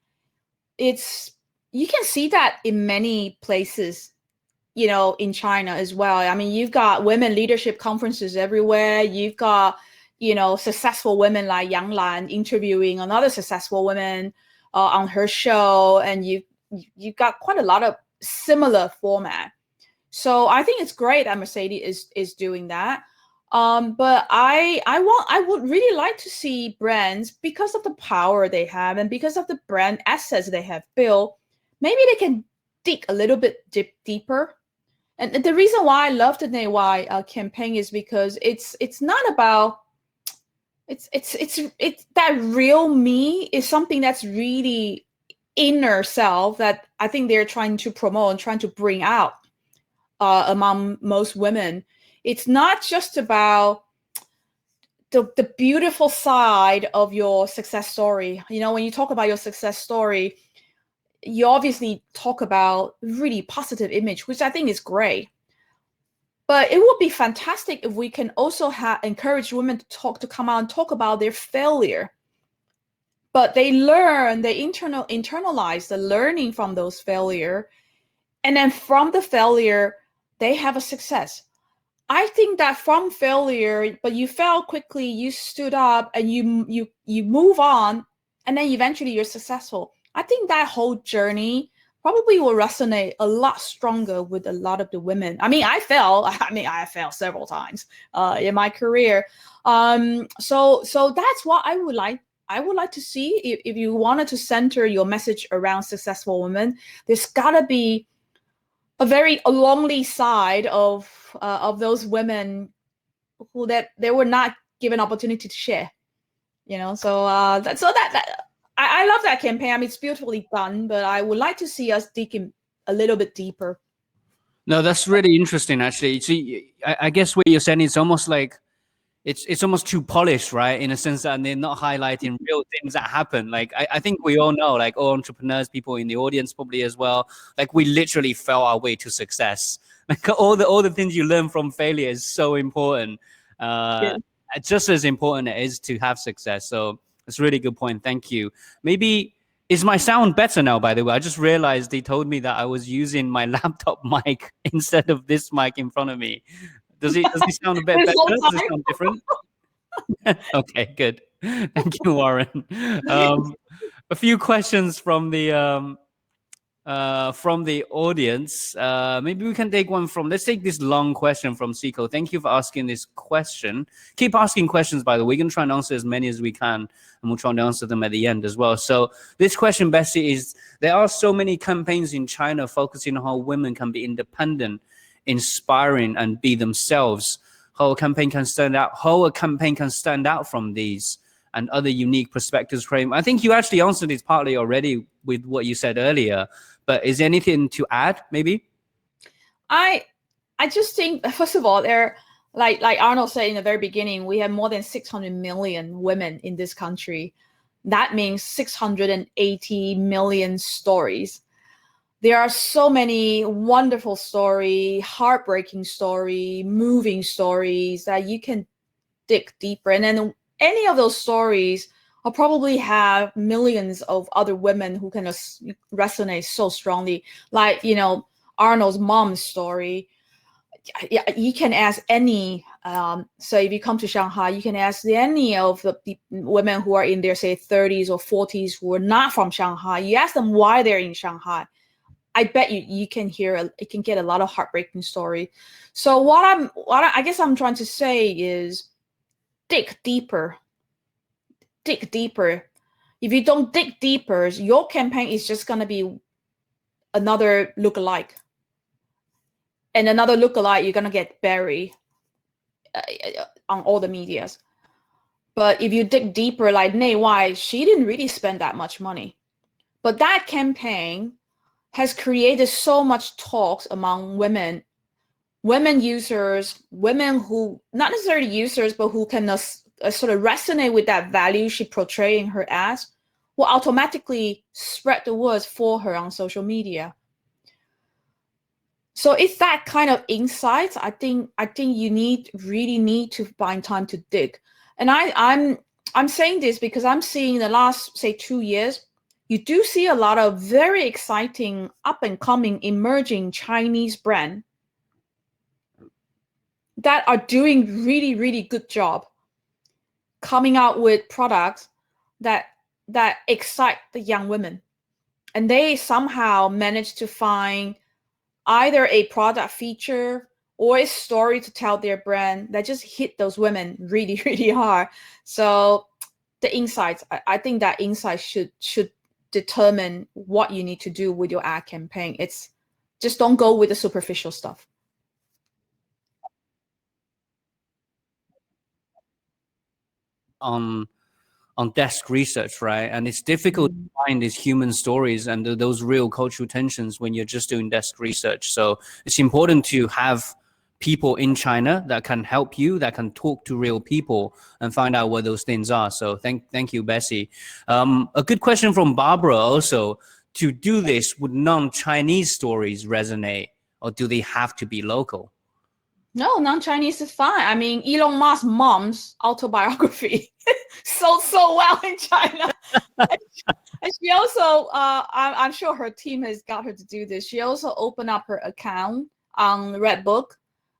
you can see that in many places, in China as well. I mean, you've got women leadership conferences everywhere. You've got, successful women like Yang Lan interviewing another successful woman on her show, and you've got quite a lot of similar format. So I think it's great that Mercedes is doing that. But I would really like to see brands, because of the power they have and because of the brand assets they have built, maybe they can dig a little bit deeper. And the reason why I love the Nay campaign is because it's not about it's that real me is something that's really inner self that I think they're trying to promote and trying to bring out among most women. It's not just about the beautiful side of your success story. You know, when you talk about your success story, you obviously talk about really positive image, which I think is great. But it would be fantastic if we can also encourage women to come out and talk about their failure. But they learn, they internalize the learning from those failure, and then from the failure, they have a success. I think that from failure, but you failed quickly, you stood up, and you move on, and then eventually you're successful. I think that whole journey probably will resonate a lot stronger with a lot of the women. I mean, I failed several times in my career. So that's what I would like to see. If you wanted to center your message around successful women, there's gotta be a lonely side of those women who that they were not given opportunity to share. You know, so I love that campaign. I mean, it's beautifully done, but I would like to see us dig in a little bit deeper. No, that's really interesting, actually. See, I guess what you're saying is almost like it's almost too polished, right? In a sense that they're not highlighting real things that happen. Like I think we all know, like all entrepreneurs, people in the audience probably as well, like we literally fell our way to success. Like all the things you learn from failure is so important. Just as important it is to have success. So it's a really good point. Thank you. Maybe is my sound better now, by the way? I just realized they told me that I was using my laptop mic instead of this mic in front of me. Does it sound a bit better? Does it sound different? Okay, good. Thank you, Warren. A few questions from the audience. Maybe we can take one from, let's take this long question from Siko. Thank you for asking this question. Keep asking questions, by the way. We're going to try and answer as many as we can, and we'll try and answer them at the end as well. So this question, Bessie, is there are so many campaigns in China focusing on how women can be independent, inspiring, and be themselves. How a campaign can stand out from these and other unique perspectives frame. I think you actually answered it partly already with what you said earlier, but is there anything to add, maybe? I just think, first of all, there, like Arnold said in the very beginning, we have more than 600 million women in this country. That means 680 million stories. There are so many wonderful stories, heartbreaking stories, moving stories that you can dig deeper. And then any of those stories will probably have millions of other women who can resonate so strongly. Like, you know, Arnold's mom's story. You can ask any, so if you come to Shanghai, you can ask any of the women who are in their, say, 30s or 40s who are not from Shanghai. You ask them why they're in Shanghai. I bet you can get a lot of heartbreaking story. So what I guess I'm trying to say is dig deeper. Dig deeper. If you don't dig deeper, your campaign is just gonna be another lookalike. And another lookalike, you're gonna get buried on all the medias. But if you dig deeper, like Nay Wai, she didn't really spend that much money. But that campaign has created so much talks among women users, women who, not necessarily users, but who can sort of resonate with that value she portrays in her ads, will automatically spread the words for her on social media. So it's that kind of insights. I think you really need to find time to dig. And I'm saying this because I'm seeing the last, say, 2 years, you do see a lot of very exciting, up-and-coming, emerging Chinese brands that are doing really, really good job coming out with products that excite the young women. And they somehow manage to find either a product feature or a story to tell their brand that just hit those women really, really hard. So the insights, I think that insight should determine what you need to do with your ad campaign. It's just don't go with the superficial stuff. On desk research, right? And it's difficult to find these human stories and those real cultural tensions when you're just doing desk research. So it's important to have people in China that can help you, that can talk to real people and find out what those things are. So thank you, Bessie. A good question from Barbara also: to do this, would non-Chinese stories resonate, or do they have to be local? No, non-Chinese is fine. I mean, Elon Musk's mom's autobiography sold so well in China. And she also, I'm sure her team has got her to do this. She also opened up her account on Redbook,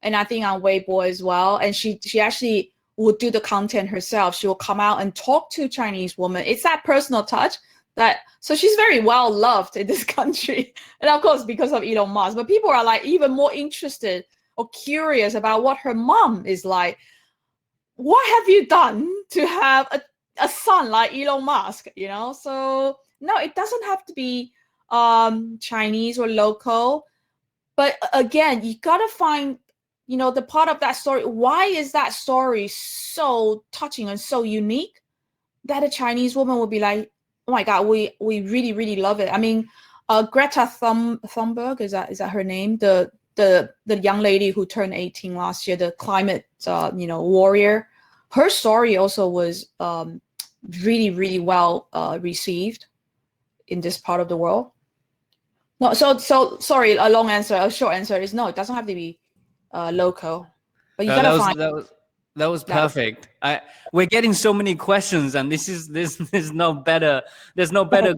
and I think on Weibo as well. And she actually would do the content herself. She will come out and talk to Chinese women. It's that personal touch so she's very well loved in this country. And of course, because of Elon Musk, but people are like even more interested or curious about what her mom is like. What have you done to have a son like Elon Musk, you know? So no, it doesn't have to be Chinese or local. But again, you got to find, you know, the part of that story. Why is that story so touching and so unique that a Chinese woman would be like, oh my God, we really, really love it. I mean, Greta Thunberg, is that her name? The young lady who turned 18 last year, the climate warrior. Her story also was really, really well received in this part of the world. No, so sorry, a short answer is no, it doesn't have to be local, but you gotta find. That was perfect. We're getting so many questions, and there's no better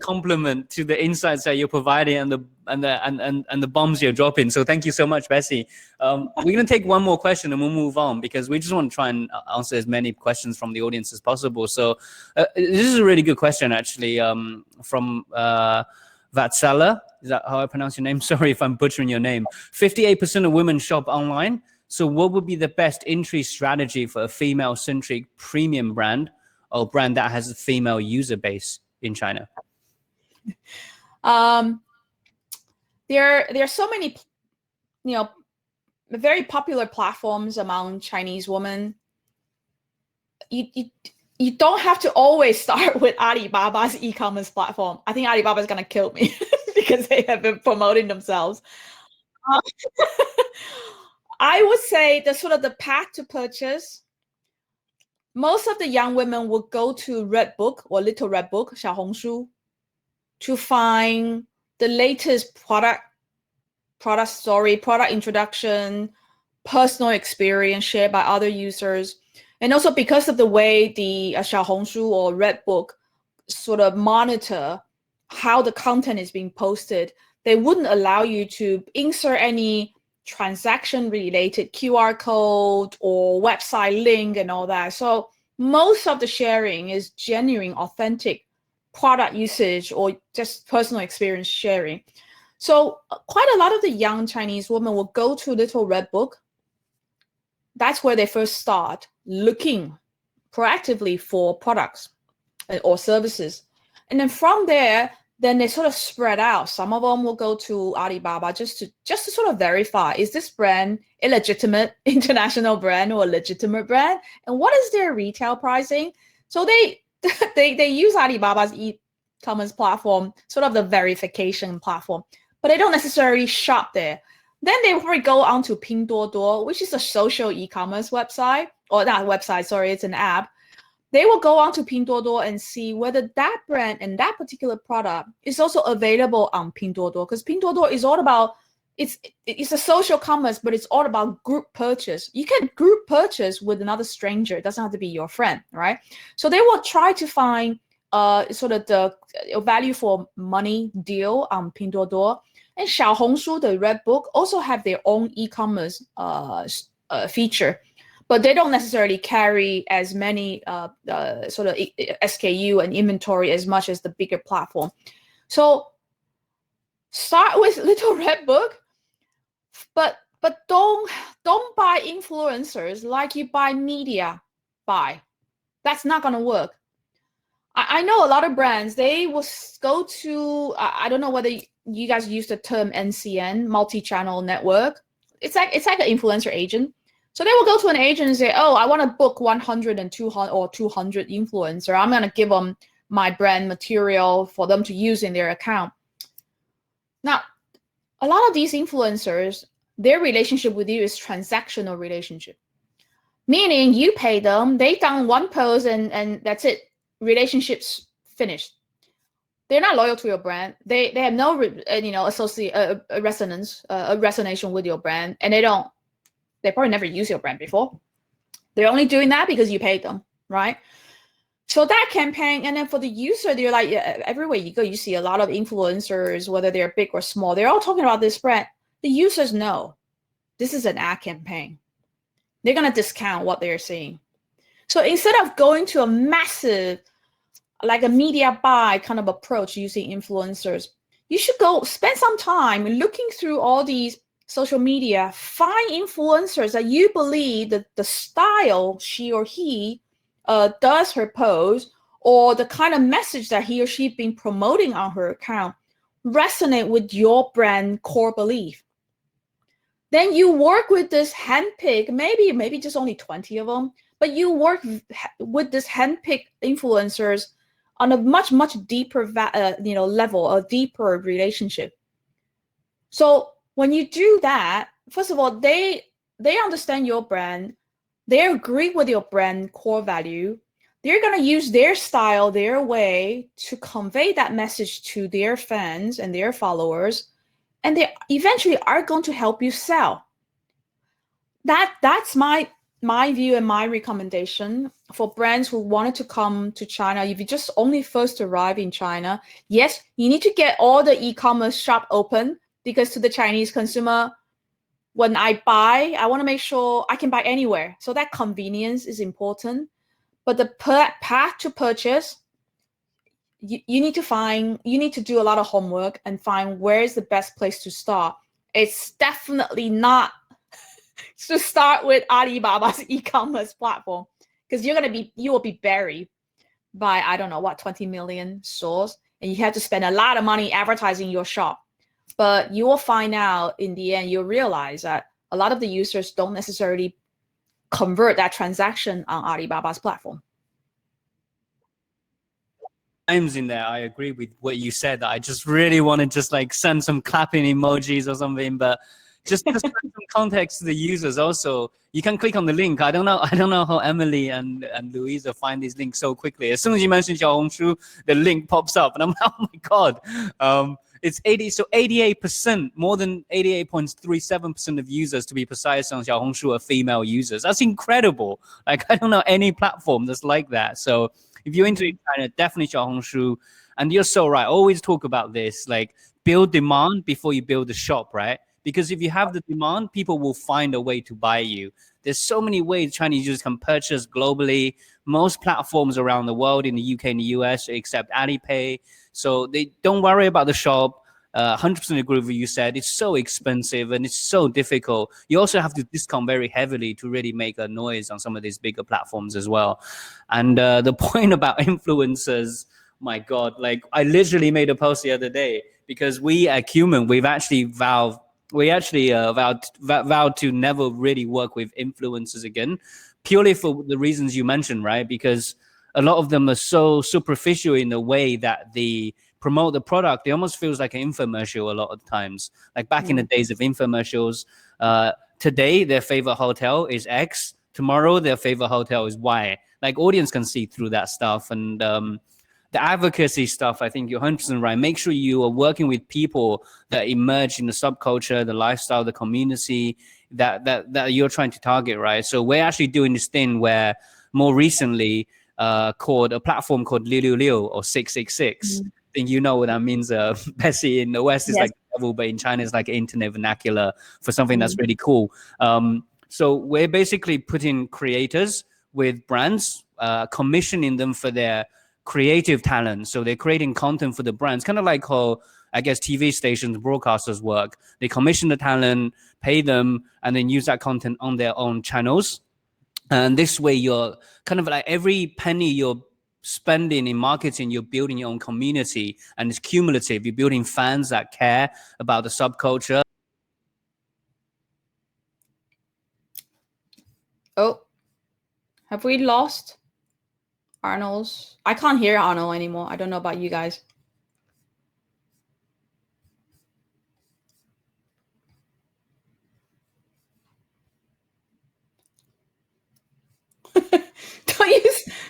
compliment to the insights that you're providing and the bombs you're dropping. So thank you so much, Bessie. We're gonna take one more question and we'll move on, because we just want to try and answer as many questions from the audience as possible. So this is a really good question, actually, from Vatsala. Is that how I pronounce your name? Sorry if I'm butchering your name. 58% of women shop online. So what would be the best entry strategy for a female-centric premium brand, or brand that has a female user base in China? There are so many, very popular platforms among Chinese women. You don't have to always start with Alibaba's e-commerce platform. I think Alibaba is going to kill me because they have been promoting themselves. I would say the path to purchase. Most of the young women will go to Redbook or Little Redbook, 小红书, to find the latest product story, product introduction, personal experience shared by other users. And also because of the way the 小红书 or Redbook sort of monitor how the content is being posted, they wouldn't allow you to insert any transaction-related QR code or website link and all that. So most of the sharing is genuine, authentic product usage or just personal experience sharing. So quite a lot of the young Chinese women will go to Little Redbook. That's where they first start looking proactively for products or services. And then from there, then they sort of spread out. Some of them will go to Alibaba just to sort of verify, is this brand a legitimate international brand or a legitimate brand? And what is their retail pricing? So they use Alibaba's e-commerce platform, sort of the verification platform, but they don't necessarily shop there. Then they probably go on to Pinduoduo, which is a social e-commerce website, or not website, sorry, it's an app. They will go on to Pinduoduo and see whether that brand and that particular product is also available on Pinduoduo, because Pinduoduo is all about, it's a social commerce, but it's all about group purchase. You can group purchase with another stranger. It doesn't have to be your friend, right? So they will try to find sort of the value for money deal on Pinduoduo. And 小红书, the Redbook, also have their own e-commerce feature. But they don't necessarily carry as many sort of SKU and inventory as much as the bigger platform. So start with Little Redbook, but But don't buy influencers like you buy media buy. That's not gonna work. I know a lot of brands, they will go to, I don't know whether you guys use the term NCN, multi-channel network. It's like an influencer agent. So they will go to an agent and say, oh, I want to book 100 and 200 or 200 influencer. I'm going to give them my brand material for them to use in their account. Now, a lot of these influencers, their relationship with you is transactional relationship. Meaning you pay them, they done one post and that's it. Relationships finished. They're not loyal to your brand. They have no resonation with your brand, and they probably never used your brand before. They're only doing that because you paid them, right? So that campaign, and then for the user, they're like, everywhere you go, you see a lot of influencers, whether they're big or small, they're all talking about this brand. The users know this is an ad campaign. They're gonna discount what they're seeing. So instead of going to a massive, like a media buy kind of approach using influencers, you should go spend some time looking through all these social media, find influencers that you believe that the style she or he does her post, or the kind of message that he or she been promoting on her account resonate with your brand core belief. Then you work with this handpick, maybe just only 20 of them, but you work with this handpicked influencers on a much deeper level, a deeper relationship. So when you do that, first of all, they understand your brand, they agree with your brand core value. They're going to use their style, their way to convey that message to their fans and their followers, and they eventually are going to help you sell. That's my view and my recommendation for brands who wanted to come to China. If you just only first arrive in China, yes, you need to get all the e-commerce shop open, because to the Chinese consumer, when I buy, I want to make sure I can buy anywhere. So that convenience is important. But the path to purchase, you need to do a lot of homework and find where is the best place to start. It's definitely not to start with Alibaba's e-commerce platform, because you will be buried by, I don't know what, 20 million stores, and you have to spend a lot of money advertising your shop. But you will find out in the end, you'll realize that a lot of the users don't necessarily convert that transaction on Alibaba's platform. Times in there, I agree with what you said. I just really want to just like send some clapping emojis or something, but just to send some context to the users also. You can click on the link. I don't know how Emily and Louisa find these links so quickly. As soon as you mention Xiaohongshu, the link pops up, and I'm like, oh my god. It's 88%, more than 88.37% of users, to be precise, on Xiaohongshu are female users. That's incredible. Like, I don't know any platform that's like that. So if you're into China, definitely Xiaohongshu. And you're so right. Always talk about this, like build demand before you build the shop, right? Because if you have the demand, people will find a way to buy you. There's so many ways Chinese users can purchase globally. Most platforms around the world, in the UK and the US, accept Alipay. So they don't worry about the shop. 100% agree with what you said. It's so expensive and it's so difficult. You also have to discount very heavily to really make a noise on some of these bigger platforms as well. And the point about influencers, my God, like I literally made a post the other day, because we at Qumin, we've actually vowed to never really work with influencers again, purely for the reasons you mentioned, right? Because a lot of them are so superficial in the way that they promote the product. It almost feels like an infomercial a lot of times. Like back in the days of infomercials, today their favorite hotel is X, tomorrow their favorite hotel is Y. Like audience can see through that stuff. And the advocacy stuff, I think you're 100% right. Make sure you are working with people that emerge in the subculture, the lifestyle, the community that you're trying to target, right? So we're actually doing this thing where more recently called a platform called Liu Liu or 666. I think you know what that means, Bessie. In the West, it's like devil, but in China, it's like internet vernacular for something that's really cool. So we're basically putting creators with brands, commissioning them for their creative talent. So they're creating content for the brands, kind of like how I guess TV stations, broadcasters work. They commission the talent, pay them, and then use that content on their own channels. And this way, you're kind of like every penny you're spending in marketing, you're building your own community, and it's cumulative. You're building fans that care about the subculture. Oh, have we lost Arnold's? I can't hear Arnold anymore. I don't know about you guys.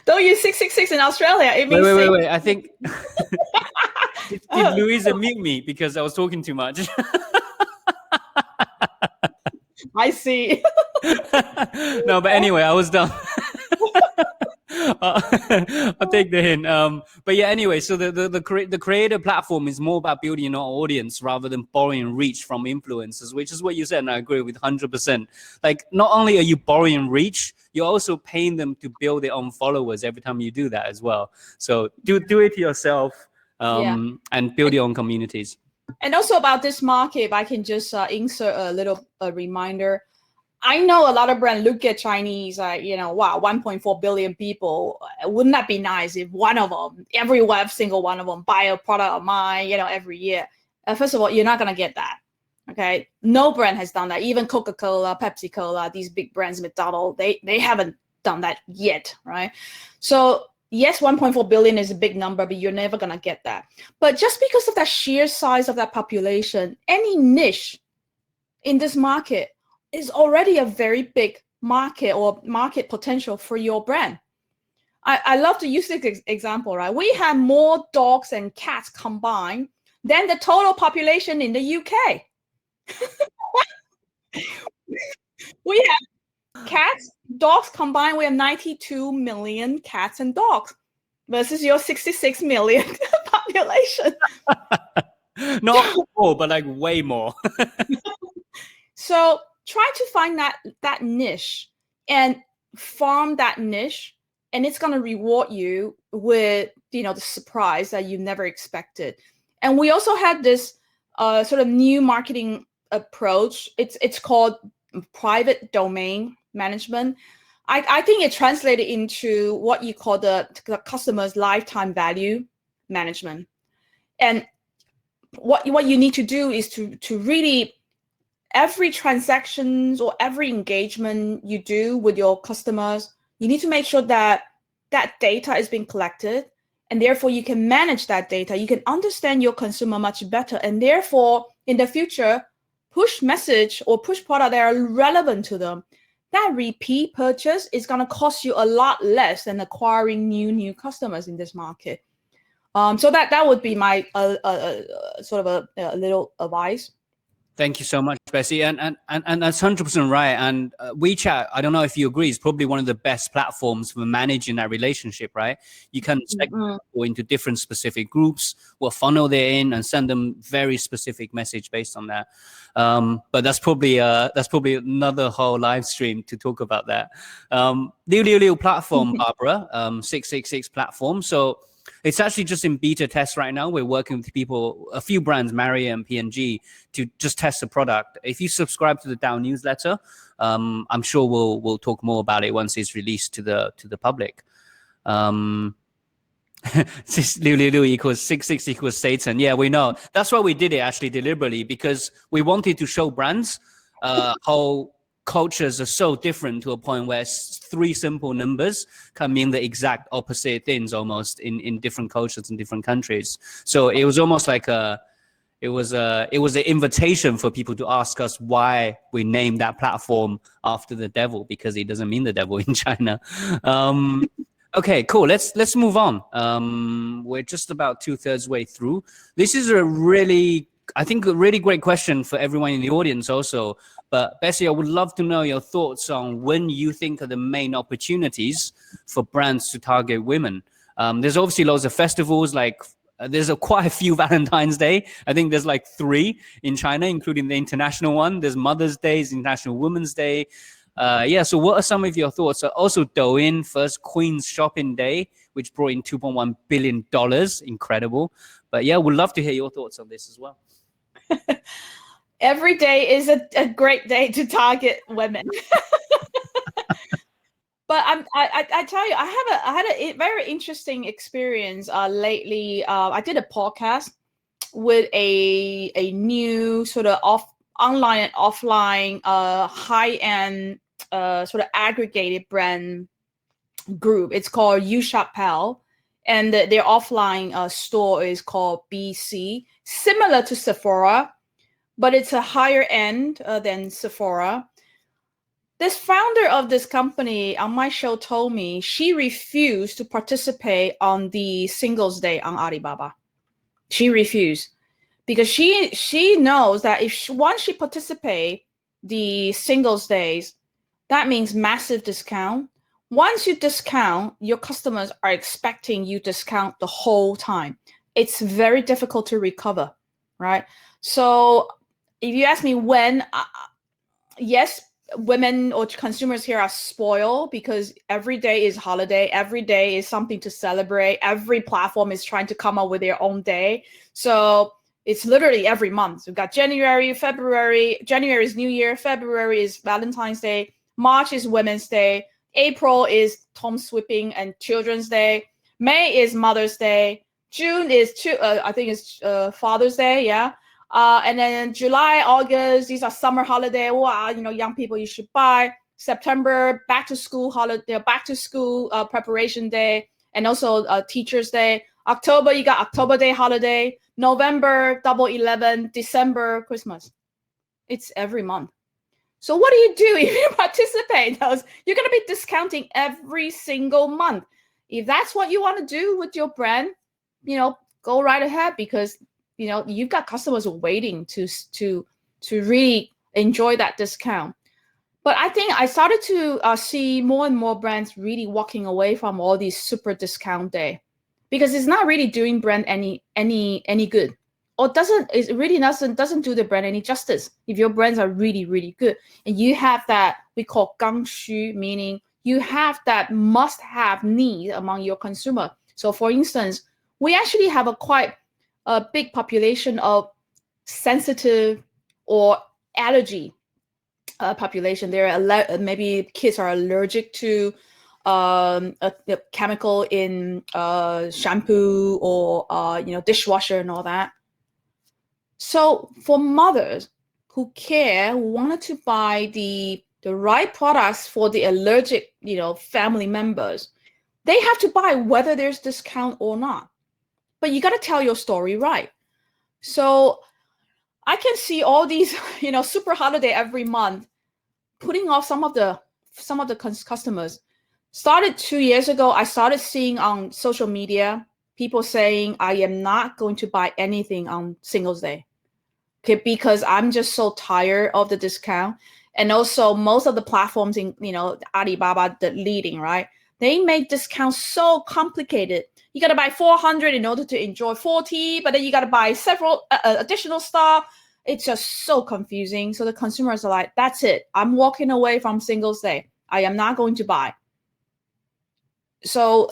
Don't use 666 in Australia. It means wait. I think did Louisa mute me because I was talking too much? I see. No, but anyway, I was done. I'll take the hint. But yeah, anyway, so the creator platform is more about building your audience rather than borrowing reach from influencers, which is what you said, and I agree with 100%. Like, not only are you borrowing reach, you're also paying them to build their own followers every time you do that as well. So do it yourself, and build your own communities. And also about this market, if I can just insert a little reminder. I know a lot of brands look at Chinese, wow, 1.4 billion people. Wouldn't that be nice if one of them, every single one of them, buy a product of mine, every year? First of all, you're not going to get that. Okay, no brand has done that. Even Coca-Cola, Pepsi-Cola, these big brands, McDonald's, they haven't done that yet, right? So yes, 1.4 billion is a big number, but you're never going to get that. But just because of that sheer size of that population, any niche in this market is already a very big market or market potential for your brand. I love to use this example, right? We have more dogs and cats combined than the total population in the UK. We have cats, dogs combined, we have 92 million cats and dogs versus your 66 million population. Not more, but like way more. So try to find that niche and farm that niche, and it's going to reward you with the surprise that you never expected. And we also had this sort of new marketing approach. It's called private domain management. I think it translated into what you call the customer's lifetime value management. And what you need to do is to really, every transactions or every engagement you do with your customers, you need to make sure that that data is being collected, and therefore you can manage that data. You can understand your consumer much better, and therefore in the future, push message or push product that are relevant to them. That repeat purchase is going to cost you a lot less than acquiring new customers in this market. So that would be my sort of a little advice. Thank you so much, Bessie. And that's 100% right. And WeChat, I don't know if you agree, is probably one of the best platforms for managing that relationship, right? You can segment people into different specific groups, what funnel they're in, and send them very specific message based on that. But that's probably another whole live stream to talk about that. Liu platform, Barbara, 666 platform. So it's actually just in beta test right now. We're working with people, a few brands, Marriott and P&G, to just test the product. If you subscribe to the DAO newsletter, I'm sure we'll talk more about it once it's released to the public. Liu equals 66 equals Satan. Yeah, we know. That's why we did it actually deliberately, because we wanted to show brands how cultures are so different to a point where three simple numbers can mean the exact opposite things almost in different cultures in different countries. So it was almost like it was an invitation for people to ask us why we named that platform after the devil, because it doesn't mean the devil in China. Okay, cool. Let's move on. We're just about 2/3 way through. This is a really great question for everyone in the audience also. But Bessie, I would love to know your thoughts on when you think are the main opportunities for brands to target women. There's obviously loads of festivals, like there's quite a few Valentine's Day. I think there's like 3 in China, including the international one. There's Mother's Day, International Women's Day. Yeah, so what are some of your thoughts? Also, Douyin first Queen's Shopping Day, which brought in $2.1 billion. Incredible. But yeah, we'd love to hear your thoughts on this as well. Every day is a great day to target women. But I tell you, I had a very interesting experience lately. I did a podcast with a new sort of online and offline high-end sort of aggregated brand group. It's called UShopPal, and their offline store is called BC, similar to Sephora, but it's a higher end than Sephora. This founder of this company on my show told me she refused to participate on the Singles Day on Alibaba. She refused because she knows that once she participate the Singles Days, that means massive discount. Once you discount, your customers are expecting you discount the whole time. It's very difficult to recover, right? So if you ask me when, yes, women or consumers here are spoiled because every day is holiday. Every day is something to celebrate. Every platform is trying to come up with their own day. So it's literally every month. We've got January, February. January is New Year. February is Valentine's Day. March is Women's Day. April is Tom Sweeping and Children's Day. May is Mother's Day. June is I think it's Father's Day. Yeah. And then July, August, these are summer holiday. Wow, young people, you should buy. September, back to school holiday, back to school preparation day, and also Teachers Day. October, you got October Day holiday. November, Double 11. December, Christmas. It's every month. So what do you do if you participate in those? You're going to be discounting every single month. If that's what you want to do with your brand, go right ahead, because you've got customers waiting to really enjoy that discount. But I think I started to see more and more brands really walking away from all these super discount day, because it's not really doing brand any good, or it really doesn't do the brand any justice. If your brands are really, really good and you have that we call 刚需, meaning you have that must-have need among your consumer. So for instance, we actually have a big population of sensitive or allergy population. Maybe kids are allergic to a chemical in shampoo or dishwasher and all that. So for mothers who care, who wanted to buy the right products for the allergic family members, they have to buy whether there's discount or not. But you got to tell your story right. So I can see all these, super holiday every month, putting off some of the customers. Started 2 years ago. I started seeing on social media people saying, "I am not going to buy anything on Singles Day, okay, because I'm just so tired of the discount." And also, most of the platforms in Alibaba, the leading, right? They make discounts so complicated. You got to buy 400 in order to enjoy 40, but then you got to buy several additional stuff. It's just so confusing. So the consumers are like, that's it. I'm walking away from Singles Day. I am not going to buy. So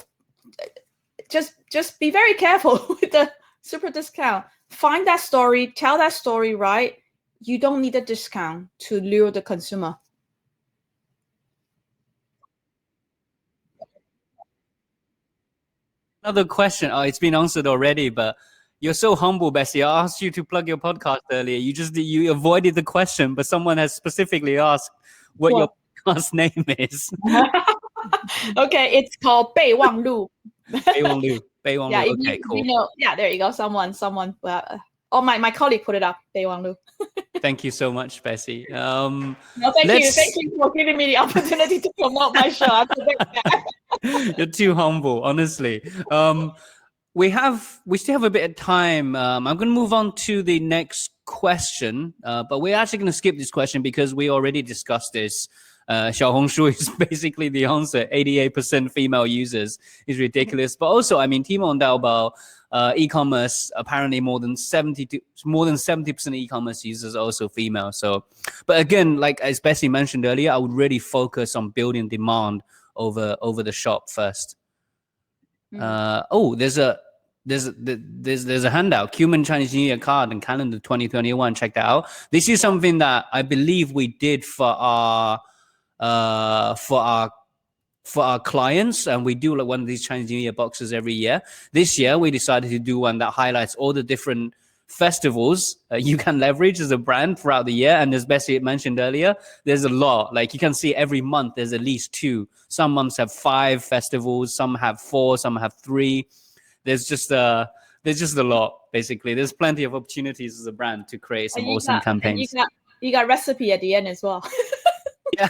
just be very careful with the super discount. Find that story, tell that story right. You don't need a discount to lure the consumer. Another question. Oh, it's been answered already, but you're so humble, Bessie. I asked you to plug your podcast earlier. You avoided the question, but someone has specifically asked what your podcast name is. Okay, it's called 备忘录. 备忘录. 备忘录. Yeah, okay, cool. Yeah, there you go. Someone. My colleague put it up. 备忘录. Thank you so much, Bessie. No, thank you. Thank you for giving me the opportunity to promote my show. I You're too humble, honestly. We still have a bit of time. I'm going to move on to the next question, but we're actually going to skip this question because we already discussed this. Xiaohongshu is basically the answer. 88% female users is ridiculous. But also, Tmall and Taobao e-commerce, apparently more than 70% e-commerce users are also female. So, but again, like as Bessie mentioned earlier, I would really focus on building demand over the shop first. There's a handout, Qumin Chinese New Year card and calendar 2021. Check that out. This is something that I believe we did for our clients, and we do like one of these Chinese New Year boxes every year. This year we decided to do one that highlights all the different festivals you can leverage as a brand throughout the year. And as Bessie mentioned earlier, there's a lot. Like you can see every month there's at least 2. Some months have 5 festivals, some have 4, some have 3. There's just a lot, basically. There's plenty of opportunities as a brand to create some awesome campaigns. You got recipe at the end as well. Yeah,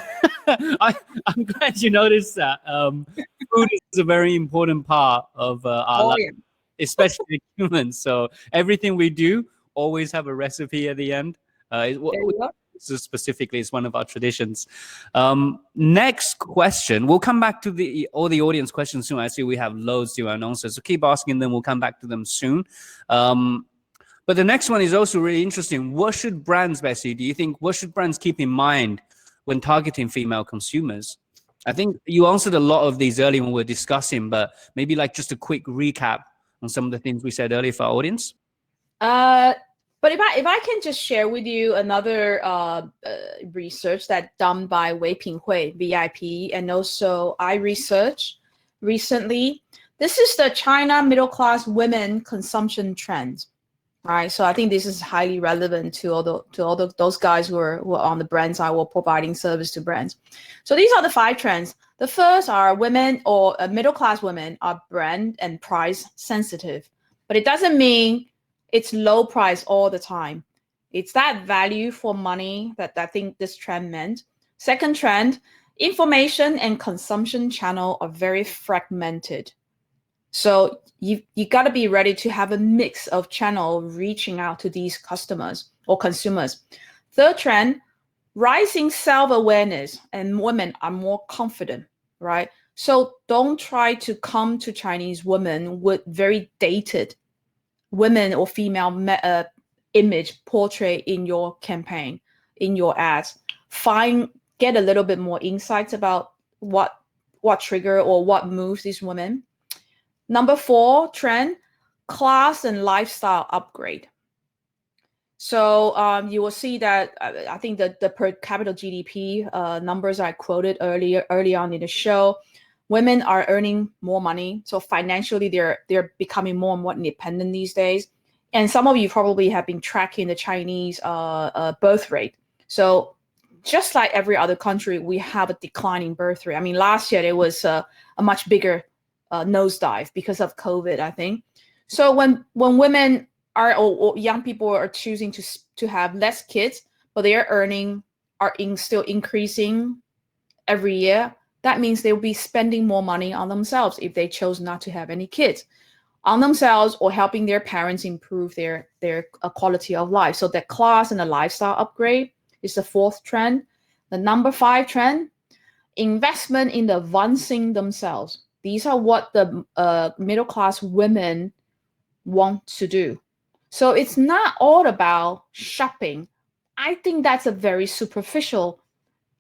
I'm glad you noticed that. Food is a very important part of our life, especially humans. So everything we do always have a recipe at the end. So specifically, it's one of our traditions. Next question. We'll come back to all the audience questions soon. I see we have loads to answer, so keep asking them. We'll come back to them soon. But the next one is also really interesting. What should brands, Bessie, do you think, what should brands keep in mind when targeting female consumers? I think you answered a lot of these earlier when we were discussing, but maybe like just a quick recap on some of the things we said earlier for our audience. But if I can just share with you another research that done by Withinlink, VIP, and also iResearch recently. This is the China middle class women consumption trend. Right, so I think this is highly relevant to all those guys who are on the brand side or providing service to brands. So these are the 5 trends. The first are women or middle class women are brand and price sensitive, but it doesn't mean it's low price all the time. It's that value for money that I think this trend meant. Second trend, information and consumption channel are very fragmented. So you got to be ready to have a mix of channel reaching out to these customers or consumers. Third trend, rising self-awareness, and women are more confident, right? So don't try to come to Chinese women with very dated women or female image portrait in your campaign, in your ads. Get a little bit more insights about what trigger or what moves these women. Number 4 trend, class and lifestyle upgrade. So you will see that I think the per capita GDP numbers I quoted early on in the show, women are earning more money. So financially, they're becoming more and more independent these days. And some of you probably have been tracking the Chinese birth rate. So just like every other country, we have a declining birth rate. I mean, last year there was a much bigger nosedive because of COVID, I think. So when women are or young people are choosing to have less kids, but their earning still increasing every year, that means they will be spending more money on themselves if they chose not to have any kids, on themselves or helping their parents improve their quality of life. So the class and the lifestyle upgrade is the 4th trend. The number 5 trend, investment in advancing themselves. These are what the middle class women want to do. So it's not all about shopping. I think that's a very superficial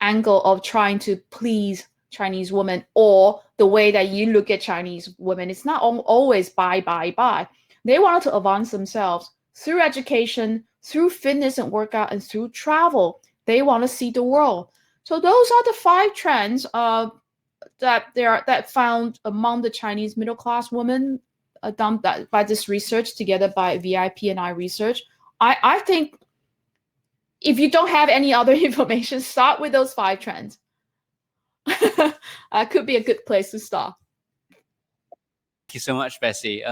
angle of trying to please Chinese women, or the way that you look at Chinese women. It's not always buy. They want to advance themselves through education, through fitness and workout, and through travel. They want to see the world. So those are the 5 trends that found among the Chinese middle class women done by this research together by VIP and iResearch. I think if you don't have any other information, start with those 5 trends. Could be a good place to start. Thank you so much, Bessie.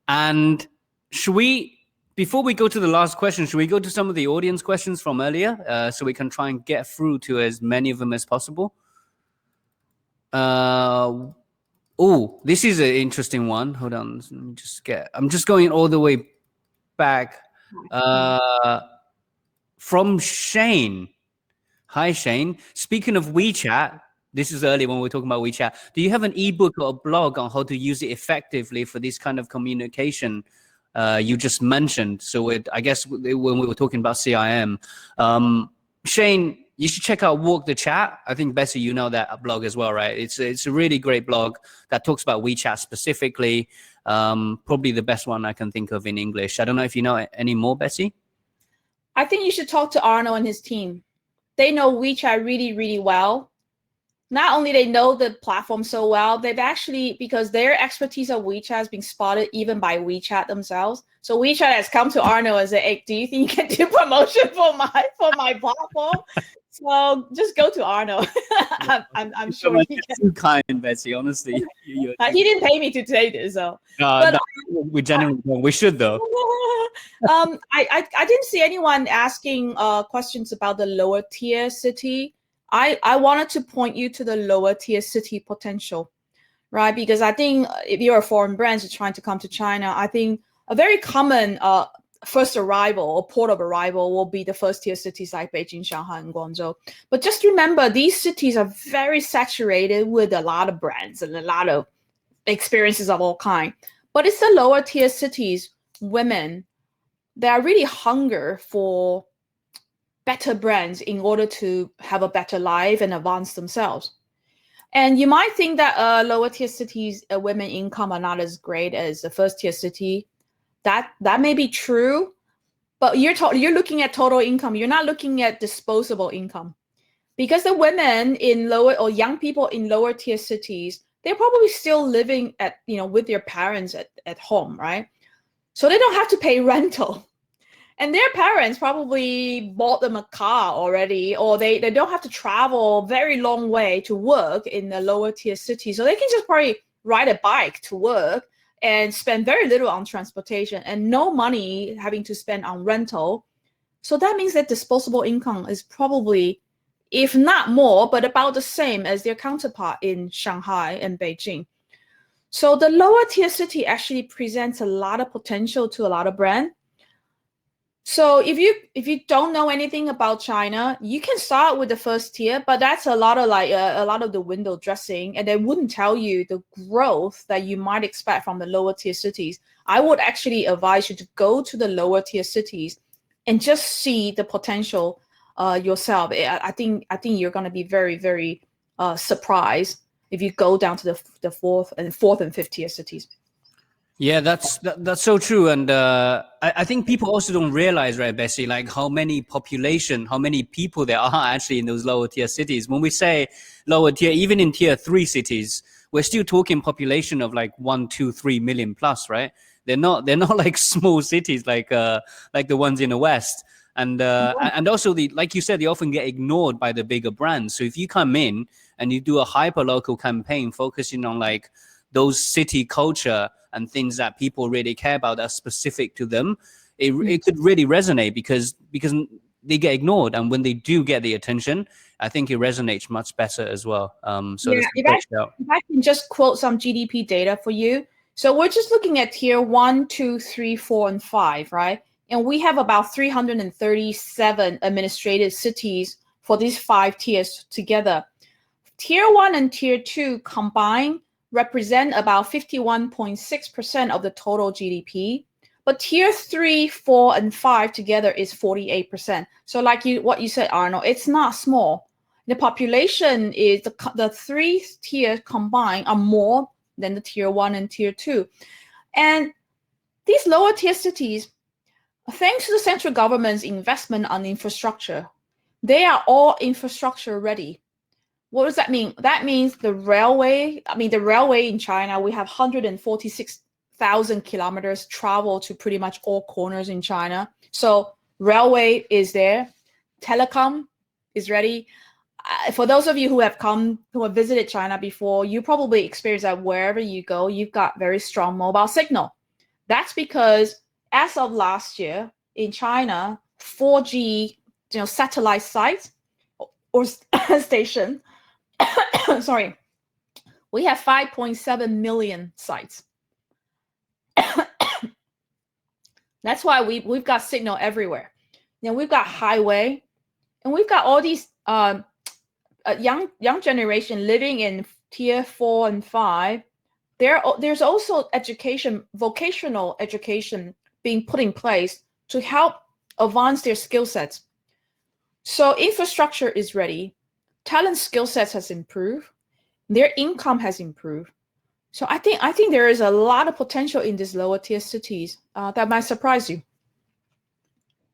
And should we, before we go to the last question, should we go to some of the audience questions from earlier so we can try and get through to as many of them as possible? Oh, this is an interesting one. Hold on. Let me I'm just going all the way back. From Shane. Hi, Shane. Speaking of WeChat, this is early when we were talking about WeChat. Do you have an ebook or a blog on how to use it effectively for this kind of communication you just mentioned? So I guess when we were talking about CIM, Shane, you should check out Walk the Chat. I think, Bessie, you know that blog as well, right? It's a really great blog that talks about WeChat specifically. Probably the best one I can think of in English. I don't know if you know any more, Bessie? I think you should talk to Arnold and his team. They know WeChat really, really well. Not only they know the platform so well, they've actually, because their expertise of WeChat has been spotted even by WeChat themselves. So WeChat has come to Arnold and said, hey, do you think you can do promotion for my platform? So just go to Arnold. I'm sure he can. Too kind, Bessie, honestly. He didn't pay me to say this, so. No, we genuinely don't. We should, though. I didn't see anyone asking questions about the lower tier city. I wanted to point you to the lower tier city potential, right? Because I think if you're a foreign brand you're trying to come to China, I think a very common first arrival or port of arrival will be the first tier cities like Beijing, Shanghai, and Guangzhou. But just remember, these cities are very saturated with a lot of brands and a lot of experiences of all kinds. But it's the lower tier cities, women, they are really hunger for better brands in order to have a better life and advance themselves. And you might think that lower tier cities, women income are not as great as the first tier city. That may be true, but you're looking at total income. You're not looking at disposable income, because the women in lower or young people in lower tier cities, they're probably still living at with their parents at home, right? So they don't have to pay rental. And their parents probably bought them a car already, or they don't have to travel very long way to work in the lower tier city. So they can just probably ride a bike to work and spend very little on transportation and no money having to spend on rental. So that means that disposable income is probably, if not more, but about the same as their counterpart in Shanghai and Beijing. So the lower tier city actually presents a lot of potential to a lot of brands. So if you don't know anything about China, you can start with the first tier, but that's a lot of the window dressing, and they wouldn't tell you the growth that you might expect from the lower tier cities. I would actually advise you to go to the lower tier cities and just see the potential yourself. I think you're going to be very, very surprised if you go down to the fourth and fifth tier cities. Yeah, that's so true. And I think people also don't realize, right, Bessie, like how many people there are actually in those lower tier cities. When we say lower tier, even in tier 3 cities, we're still talking population of like 1, 2, 3 million plus, right? They're not like small cities like the ones in the West. And also like you said, they often get ignored by the bigger brands. So if you come in and you do a hyper local campaign focusing on like those city culture and things that people really care about that are specific to them, it could really resonate because they get ignored. And when they do get the attention, I think it resonates much better as well. So yeah, if I can just quote some GDP data for you. So we're just looking at tier 1, 2, 3, 4, and 5, right? And we have about 337 administrative cities for these 5 tiers together. Tier 1 and tier 2 combined represent about 51.6% of the total GDP, but tier 3, 4, and 5 together is 48%. So like what you said, Arnold, it's not small. The population is the 3 tiers combined are more than the tier 1 and tier 2. And these lower tier cities, thanks to the central government's investment on infrastructure, they are all infrastructure ready. What does that mean? That means the railway in China, we have 146,000 kilometers travel to pretty much all corners in China. So railway is there. Telecom is ready. For those of you who have visited China before, you probably experience that wherever you go, you've got very strong mobile signal. That's because as of last year in China, 4G, satellite sites or station, sorry, we have 5.7 million sites. That's why we've got signal everywhere. We've got highway, and we've got all these a young generation living in tier 4 and 5, there's also education, vocational education being put in place to help advance their skill sets. So infrastructure is ready, talent skill sets has improved, their income has improved. So I think there is a lot of potential in these lower tier cities that might surprise you.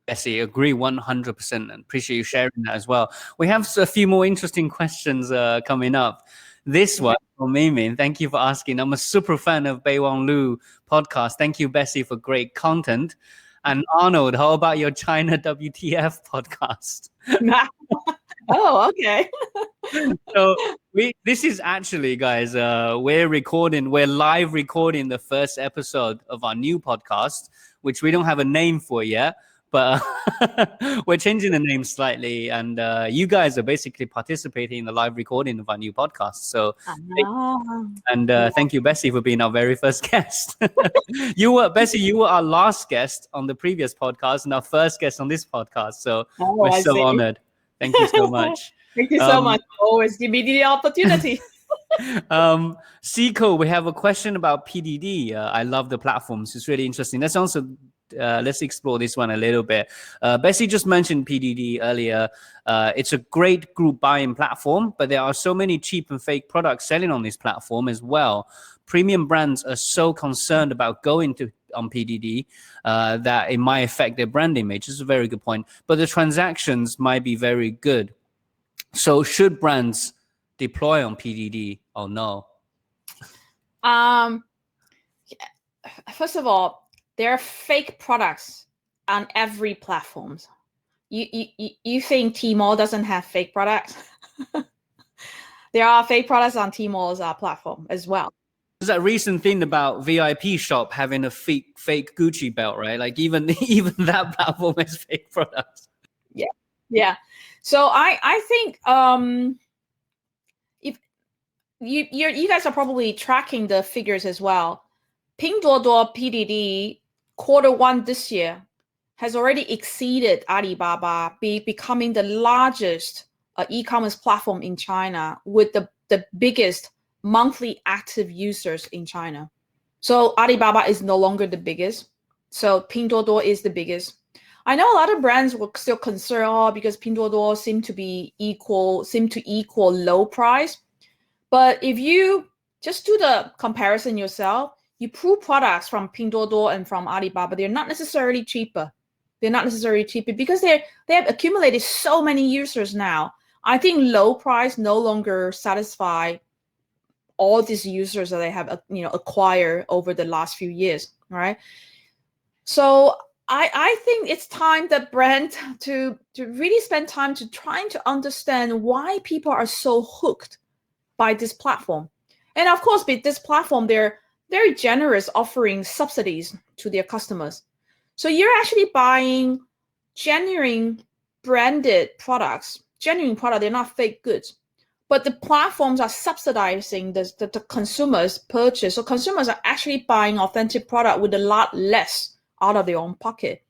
Bessie, agree 100% and appreciate you sharing that as well. We have a few more interesting questions coming up. This one from Mimi, thank you for asking. I'm a super fan of Beiwang Lu podcast. Thank you, Bessie, for great content. And Arnold, how about your China WTF podcast? Oh, okay. So this is actually, guys, we're live recording the first episode of our new podcast, which we don't have a name for yet. But we're changing the name slightly, and you guys are basically participating in the live recording of our new podcast. So, thank you, Bessie, for being our very first guest. Bessie, you were our last guest on the previous podcast and our first guest on this podcast. So we're so honored. Thank you so much. Thank you so much for always giving me the opportunity. Seiko, we have a question about PDD. I love the platforms. It's really interesting. Let's explore this one a little bit. Bessie just mentioned PDD earlier. It's a great group buying platform, but there are so many cheap and fake products selling on this platform as well. Premium brands are so concerned about going on PDD that it might affect their brand image. This is a very good point. But the transactions might be very good. So should brands deploy on PDD or no? First of all, there are fake products on every platform. You think Tmall doesn't have fake products? There are fake products on Tmall's platform as well. There's that recent thing about VIP shop having a fake Gucci belt, right? Like even that platform has fake products. Yeah. So I think if you guys are probably tracking the figures as well. Pinduoduo PDD Q1 this year has already exceeded Alibaba, becoming the largest e-commerce platform in China with the biggest monthly active users in China. So Alibaba is no longer the biggest. So Pinduoduo is the biggest. I know a lot of brands were still concerned because Pinduoduo seem to equal low price. But if you just do the comparison yourself, you pull products from Pinduoduo and from Alibaba, they're not necessarily cheaper. They're not necessarily cheaper because they have accumulated so many users now. I think low price no longer satisfy all these users that they have acquired over the last few years, right? So I think it's time that brand to really spend time to trying to understand why people are so hooked by this platform. And of course, with this platform, they're very generous offering subsidies to their customers. So you're actually buying genuine branded products, they're not fake goods. But the platforms are subsidizing the consumers' purchase. So consumers are actually buying authentic product with a lot less out of their own pocket.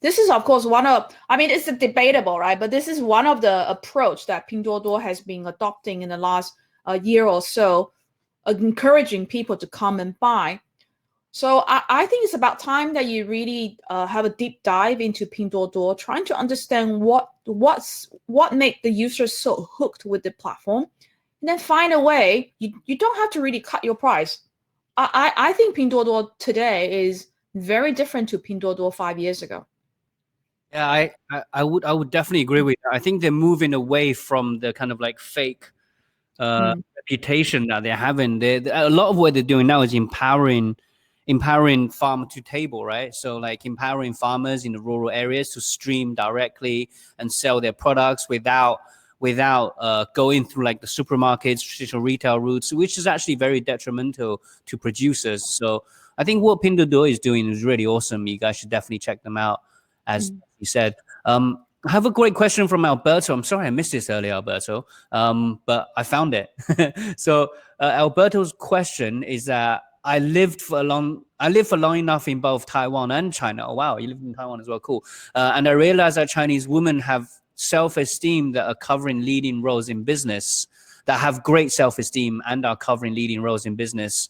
This is, of course, it's debatable, right? But this is one of the approach that Pinduoduo has been adopting in the last year or so, encouraging people to come and buy. So I think it's about time that you really have a deep dive into Pinduoduo, trying to understand what make the users so hooked with the platform, and then find a way. You don't have to really cut your price. I think Pinduoduo today is very different to Pinduoduo 5 years ago. Yeah, I would definitely agree with that. I think they're moving away from the kind of like fake reputation that they're having. A lot of what they're doing now is empowering farm to table, right? So like empowering farmers in the rural areas to stream directly and sell their products without going through like the supermarkets, traditional retail routes, which is actually very detrimental to producers. So I think what Pinduoduo is doing is really awesome. You guys should definitely check them out, as you said. I have a great question from Alberto. I'm sorry I missed this earlier, Alberto, but I found it. So Alberto's question is that I lived for long enough in both Taiwan and China. Oh, wow, you lived in Taiwan as well. Cool. And I realized that Chinese women have self-esteem that are covering leading roles in business, that have great self-esteem and are covering leading roles in business.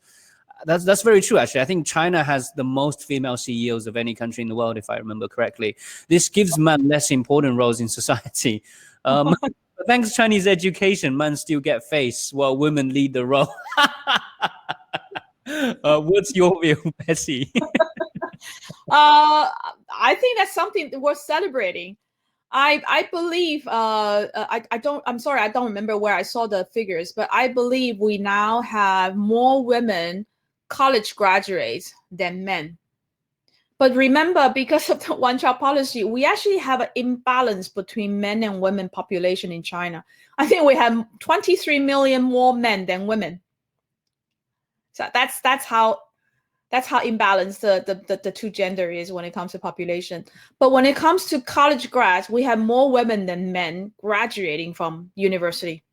That's very true, actually. I think China has the most female CEOs of any country in the world, if I remember correctly. This gives men less important roles in society. Thanks to Chinese education, men still get face while women lead the role. What's your view, Bessie? I think that's something worth celebrating. I believe I'm sorry, I don't remember where I saw the figures, but I believe we now have more women college graduates than men. But remember, because of the one-child policy, we actually have an imbalance between men and women population in China. I think we have 23 million more men than women. So that's how imbalanced the two gender is when it comes to population. But when it comes to college grads, we have more women than men graduating from university,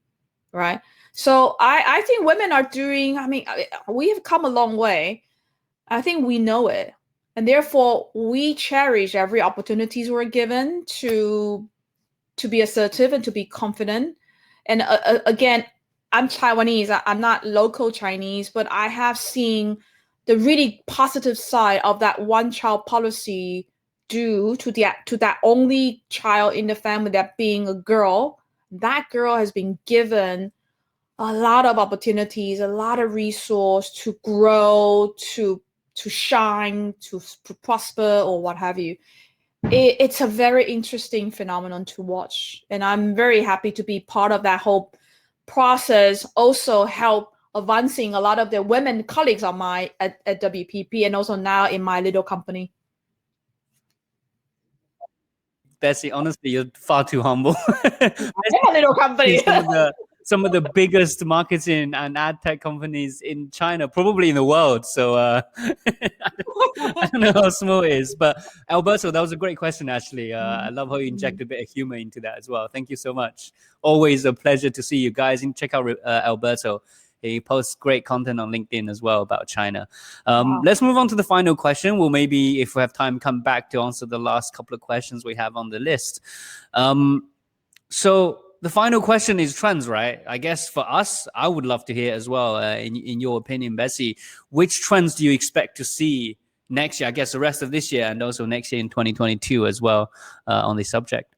right? So I think women are doing, we have come a long way. I think we know it. And therefore, we cherish every opportunities we're given to be assertive and to be confident. And again, I'm Taiwanese. I'm not local Chinese, but I have seen the really positive side of that one-child policy due to that only child in the family, that being a girl. That girl has been given a lot of opportunities, a lot of resource to grow, to shine, to prosper, or what have you. It's a very interesting phenomenon to watch. And I'm very happy to be part of that whole process, also help advancing a lot of the women colleagues of mine at WPP, and also now in my little company. Bessie, honestly, you're far too humble. I'm a little company. Some of the biggest marketing and ad tech companies in China, probably in the world. So I don't know how small it is. But Alberto, that was a great question, actually. I love how you inject a bit of humor into that as well. Thank you so much. Always a pleasure to see you guys. And check out Alberto. He posts great content on LinkedIn as well about China. Let's move on to the final question. We'll maybe, if we have time, come back to answer the last couple of questions we have on the list. So the final question is trends, right? I guess for us, I would love to hear as well, in your opinion, Bessie, which trends do you expect to see next year? I guess the rest of this year and also next year in 2022 as well on this subject.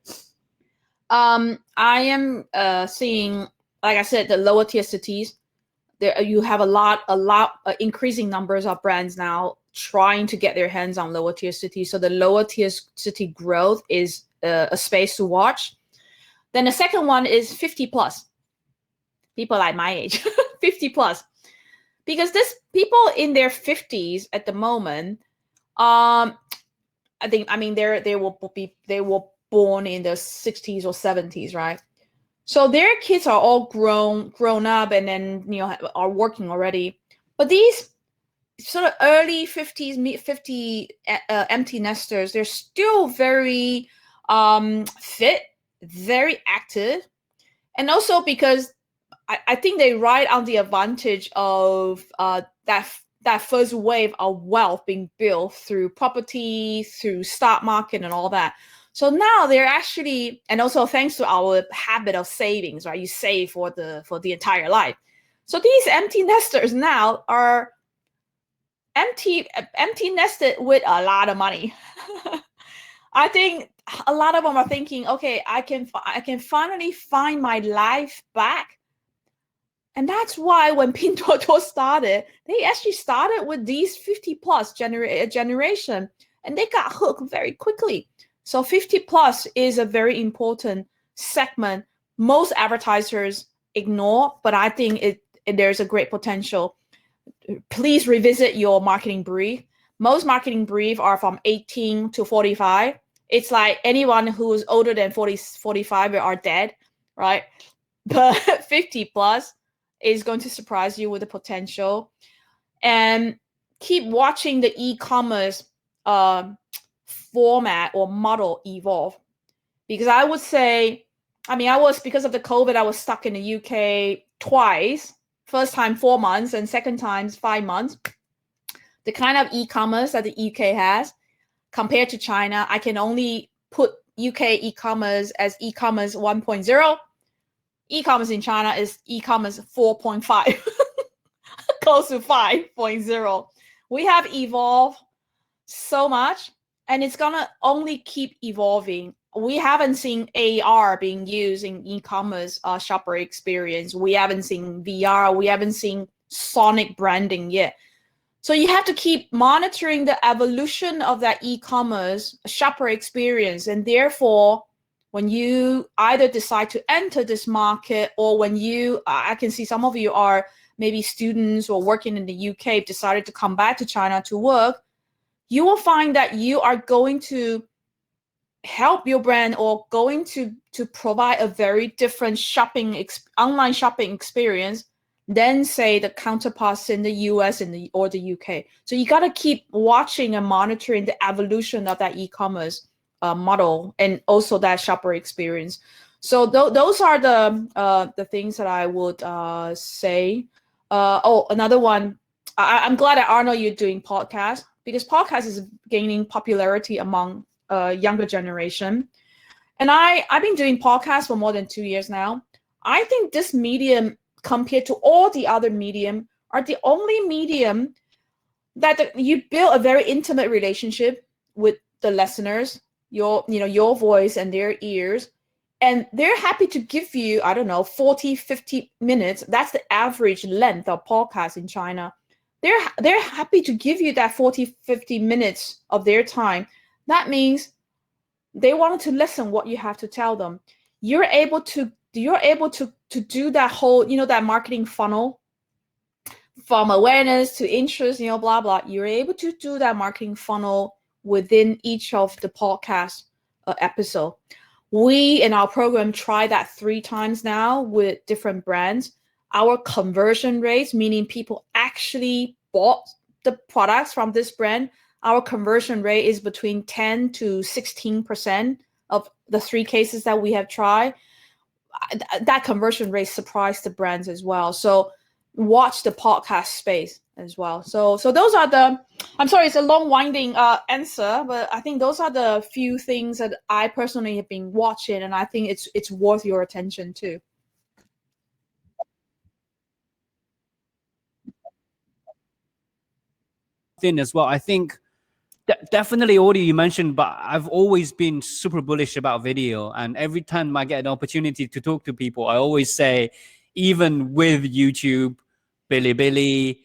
I am seeing, like I said, the lower tier cities. There you have a lot increasing numbers of brands now trying to get their hands on lower tier cities. So the lower tier city growth is a space to watch. Then the second one is 50 plus. People like my age, 50 plus. Because this people in their 50s at the moment, they were born in the 60s or 70s, right? So their kids are all grown up and then are working already. But these sort of early 50s, empty nesters, they're still very fit, very active, and also because I think they ride on the advantage of that first wave of wealth being built through property, through stock market, and all that. So now they're actually, and also thanks to our habit of savings, right? You save for the entire life. So these empty nesters now are empty nested with a lot of money. I think a lot of them are thinking, okay, I can finally find my life back. And that's why when Pinduoduo started, they actually started with these 50 plus generation, and they got hooked very quickly. So 50 plus is a very important segment most advertisers ignore, but I think there's a great potential. Please revisit your marketing brief. Most marketing briefs are from 18 to 45. It's like anyone who is older than 45 are dead, right? But 50 plus is going to surprise you with the potential. And keep watching the e-commerce format or model evolve. Because I would say, because of the COVID, I was stuck in the UK twice. First time 4 months and second time 5 months. The kind of e-commerce that the UK has compared to China, I can only put UK e-commerce as e-commerce 1.0. E-commerce in China is e-commerce 4.5, close to 5.0. We have evolved so much, and it's gonna only keep evolving. We haven't seen AR being used in e-commerce shopper experience. We haven't seen VR. We haven't seen sonic branding yet. So you have to keep monitoring the evolution of that e-commerce shopper experience. And therefore, when you either decide to enter this market, or when you, I can see some of you are maybe students or working in the UK, decided to come back to China to work, you will find that you are going to help your brand or going to provide a very different online shopping experience than say the counterparts in the US or the UK. So you got to keep watching and monitoring the evolution of that e-commerce model and also that shopper experience. So those are the things that I would say. Another one. I'm glad that Arnold, you're doing podcast, because podcast is gaining popularity among younger generation. And I've been doing podcasts for more than 2 years now. I think this medium, compared to all the other medium, are the only medium that you build a very intimate relationship with the listeners, your voice and their ears, and they're happy to give you, I don't know, 40, 50 minutes. That's the average length of podcasts in China. They're happy to give you that 40, 50 minutes of their time. That means they want to listen what you have to tell them. You're able to do that whole, that marketing funnel from awareness to interest, blah, blah. You're able to do that marketing funnel within each of the podcast episode. We in our program try that 3 times now with different brands. Our conversion rates, meaning people actually bought the products from this brand, our conversion rate is between 10 to 16% of the 3 cases that we have tried. That conversion rate surprised the brands as well. So watch the podcast space as well. So those are I'm sorry, it's a long winding answer, but I think those are the few things that I personally have been watching, and I think it's worth your attention too. As well, I think definitely audio you mentioned, but I've always been super bullish about video, and every time I get an opportunity to talk to people, I always say, even with YouTube, Bilibili,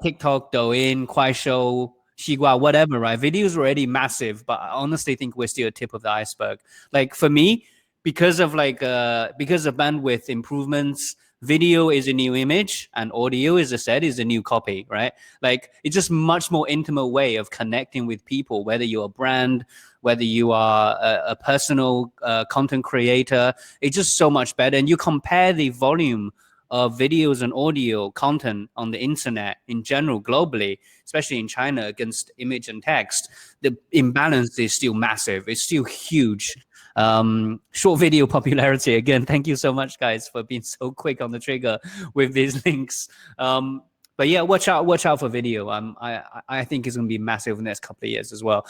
TikTok, Douyin, Kuaishou, Xigua, whatever, right? Video is already massive, but I honestly think we're still a tip of the iceberg. Like for me, because of bandwidth improvements, video is a new image and audio, as I said, is a new copy, right? Like it's just much more intimate way of connecting with people, whether you're a brand, whether you are a personal content creator. It's just so much better. And you compare the volume of videos and audio content on the internet in general, globally, especially in China, against image and text, the imbalance is still massive. It's still huge. Short video popularity, again, thank you so much, guys, for being so quick on the trigger with these links. But yeah, watch out for video. I think it's going to be massive in the next couple of years as well.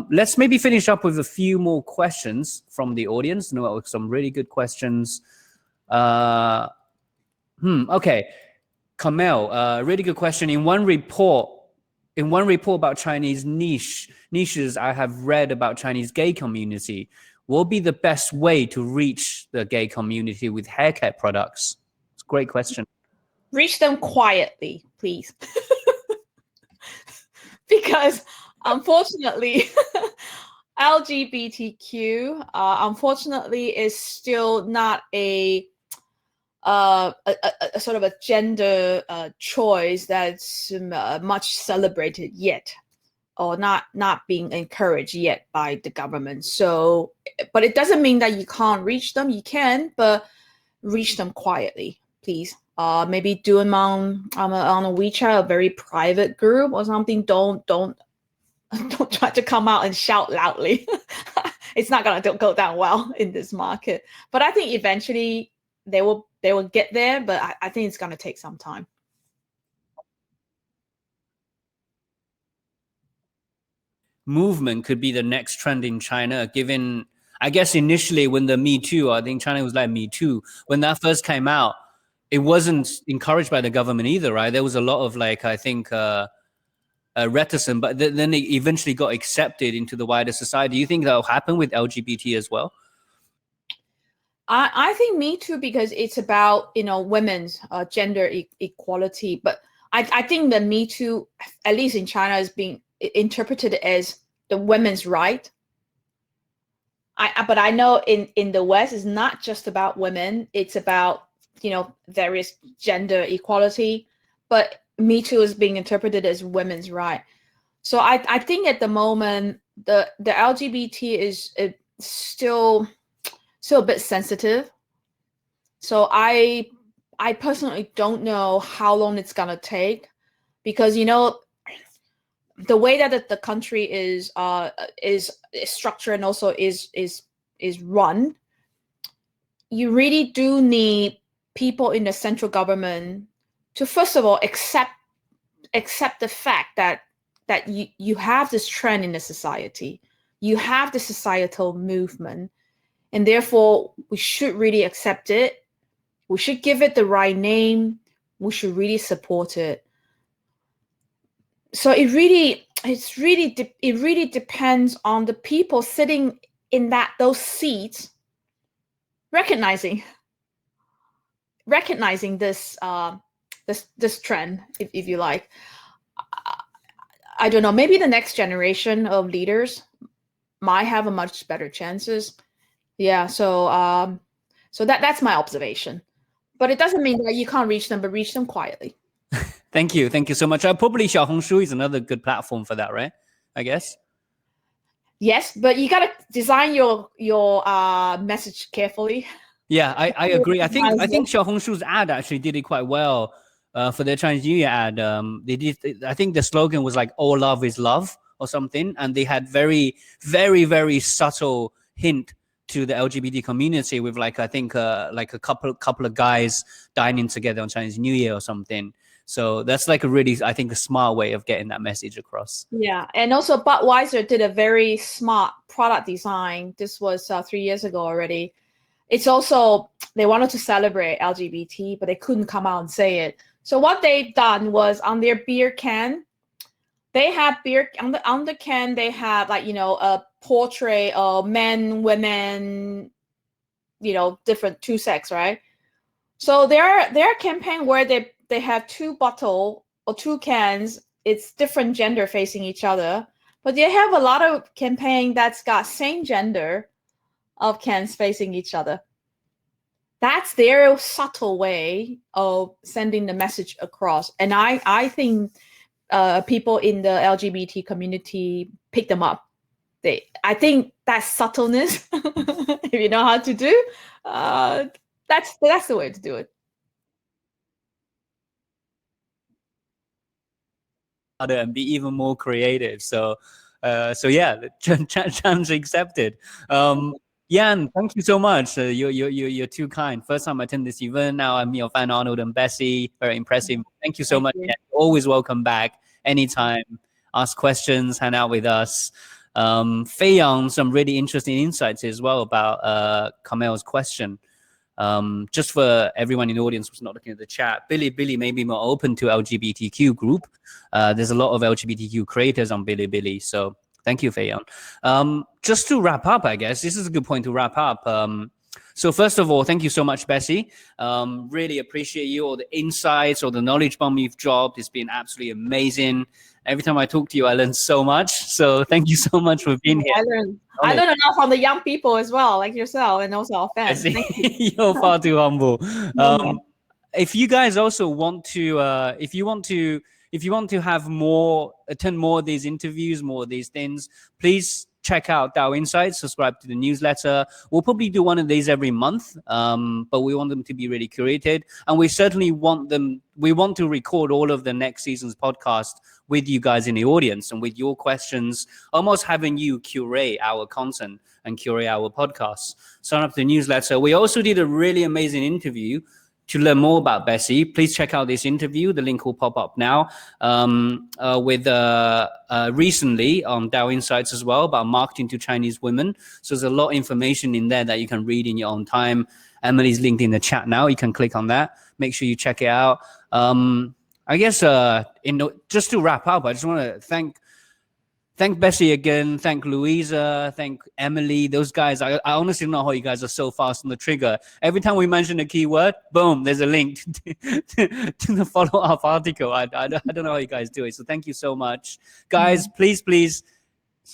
Let's maybe finish up with a few more questions from the audience. Some really good questions. Okay, Kamel, really good question. In one report about Chinese niches I have read about Chinese gay community, what will be the best way to reach the gay community with haircut products? It's a great question. Reach them quietly, please. Because unfortunately, LGBTQ, unfortunately, is still not a sort of a gender choice that's much celebrated yet, or not being encouraged yet by the government. So, but it doesn't mean that you can't reach them. You can, but reach them quietly, please. Maybe do them on a WeChat, a very private group or something. Don't try to come out and shout loudly. It's not gonna go down well in this market. But I think eventually they will get there, but I think it's gonna take some time. Movement could be the next trend in China, given I guess initially when the Me Too, I think China was like Me Too, when that first came out, it wasn't encouraged by the government either, right? There was a lot of like, I think, reticent, but then it eventually got accepted into the wider society. Do you think that'll happen with LGBT as well? I think Me Too, because it's about, women's gender equality. But I think the Me Too, at least in China, is being interpreted as the women's right. But I know in the West, it's not just about women. It's about, various gender equality. But Me Too is being interpreted as women's right. So I think at the moment, the LGBT is still a bit sensitive. So I personally don't know how long it's gonna take, because the way that the country is structured and also is run, you really do need people in the central government to first of all accept the fact that you have this trend in the society, you have the societal movement, and therefore we should really accept it. We should give it the right name. We should really support it. So it really depends on the people sitting in those seats recognizing this this trend, if you like. I don't know, maybe the next generation of leaders might have a much better chances. Yeah, so that's my observation. But it doesn't mean that you can't reach them, but reach them quietly. Thank you so much. Probably Xiaohongshu is another good platform for that, right? I guess. Yes, but you gotta design your message carefully. Yeah, I agree. I think Xiaohongshu's ad actually did it quite well for their Chinese New Year ad. They did. I think the slogan was like "All love is love" or something, and they had very, very, very subtle hint to the LGBT community with like, I think like a couple of guys dining together on Chinese New Year or something. So that's like I think a smart way of getting that message across. Yeah, and also Budweiser did a very smart product design. This was 3 years ago already. It's also, they wanted to celebrate LGBT, but they couldn't come out and say it. So what they've done was on their beer can, they have beer on the can. They have like, a portrait of men, women, different two sex, right? So their campaign where they have two bottle or two cans, it's different gender facing each other, but they have a lot of campaign that's got same gender of cans facing each other. That's their subtle way of sending the message across. And I think people in the LGBT community pick them up. I think that subtleness, if you know how to do, that's the way to do it. And be even more creative. So yeah, challenge accepted. Yan, thank you so much. You're too kind. First time I attend this event. Now I'm your fan, Arnold and Bessie. Very impressive. Thank you so much. You. Always welcome back anytime. Ask questions, hang out with us. Fei Yang, some really interesting insights as well about Kamel's question. Just for everyone in the audience who's not looking at the chat, Bilibili may be more open to LGBTQ group. There's a lot of LGBTQ creators on Bilibili, so thank you, Fei Yang. Just to wrap up, I guess this is a good point to wrap up. So first of all, thank you so much, Bessie. Really appreciate you, all the insights, all the knowledge bomb you've dropped. It's been absolutely amazing. Every time I talk to you, I learn so much. So thank you so much for being here. I learn enough from the young people as well, like yourself, and also our fans. Thank you. You're far too humble. If you guys also want to, if you want to have attend more of these interviews, more of these things, please check out DAO Insights, subscribe to the newsletter. We'll probably do one of these every month, but we want them to be really curated. And we certainly want to record all of the next season's podcast with you guys in the audience and with your questions, almost having you curate our content and curate our podcasts. Sign up to the newsletter. We also did a really amazing interview to learn more about Bessie, please check out this interview. The link will pop up now with recently on Dow Insights as well about marketing to Chinese women. So there's a lot of information in there that you can read in your own time. Emily's linked in the chat now. You can click on that. Make sure you check it out. I guess just to wrap up, I just want to thank Bessie again, thank Louisa, thank Emily, those guys. I honestly don't know how you guys are so fast on the trigger. Every time we mention a keyword, boom, there's a link to the follow-up article. I don't know how you guys do it. So thank you so much. Guys, please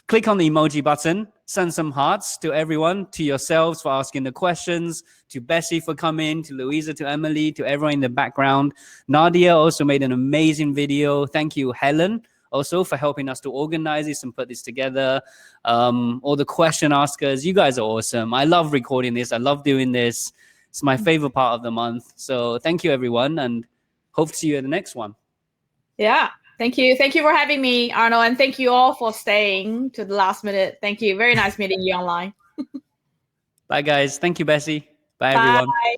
click on the emoji button, send some hearts to everyone, to yourselves for asking the questions, to Bessie for coming, to Louisa, to Emily, to everyone in the background. Nadia also made an amazing video. Thank you, Helen, also for helping us to organize this and put this together. All the question askers, you guys are awesome. I love recording this. I love doing this. It's my favorite part of the month. So thank you, everyone, and hope to see you at the next one. Yeah, thank you. Thank you for having me, Arnold, and thank you all for staying to the last minute. Thank you. Very nice meeting you online. Bye, guys. Thank you, Bessie. Bye, everyone. Bye.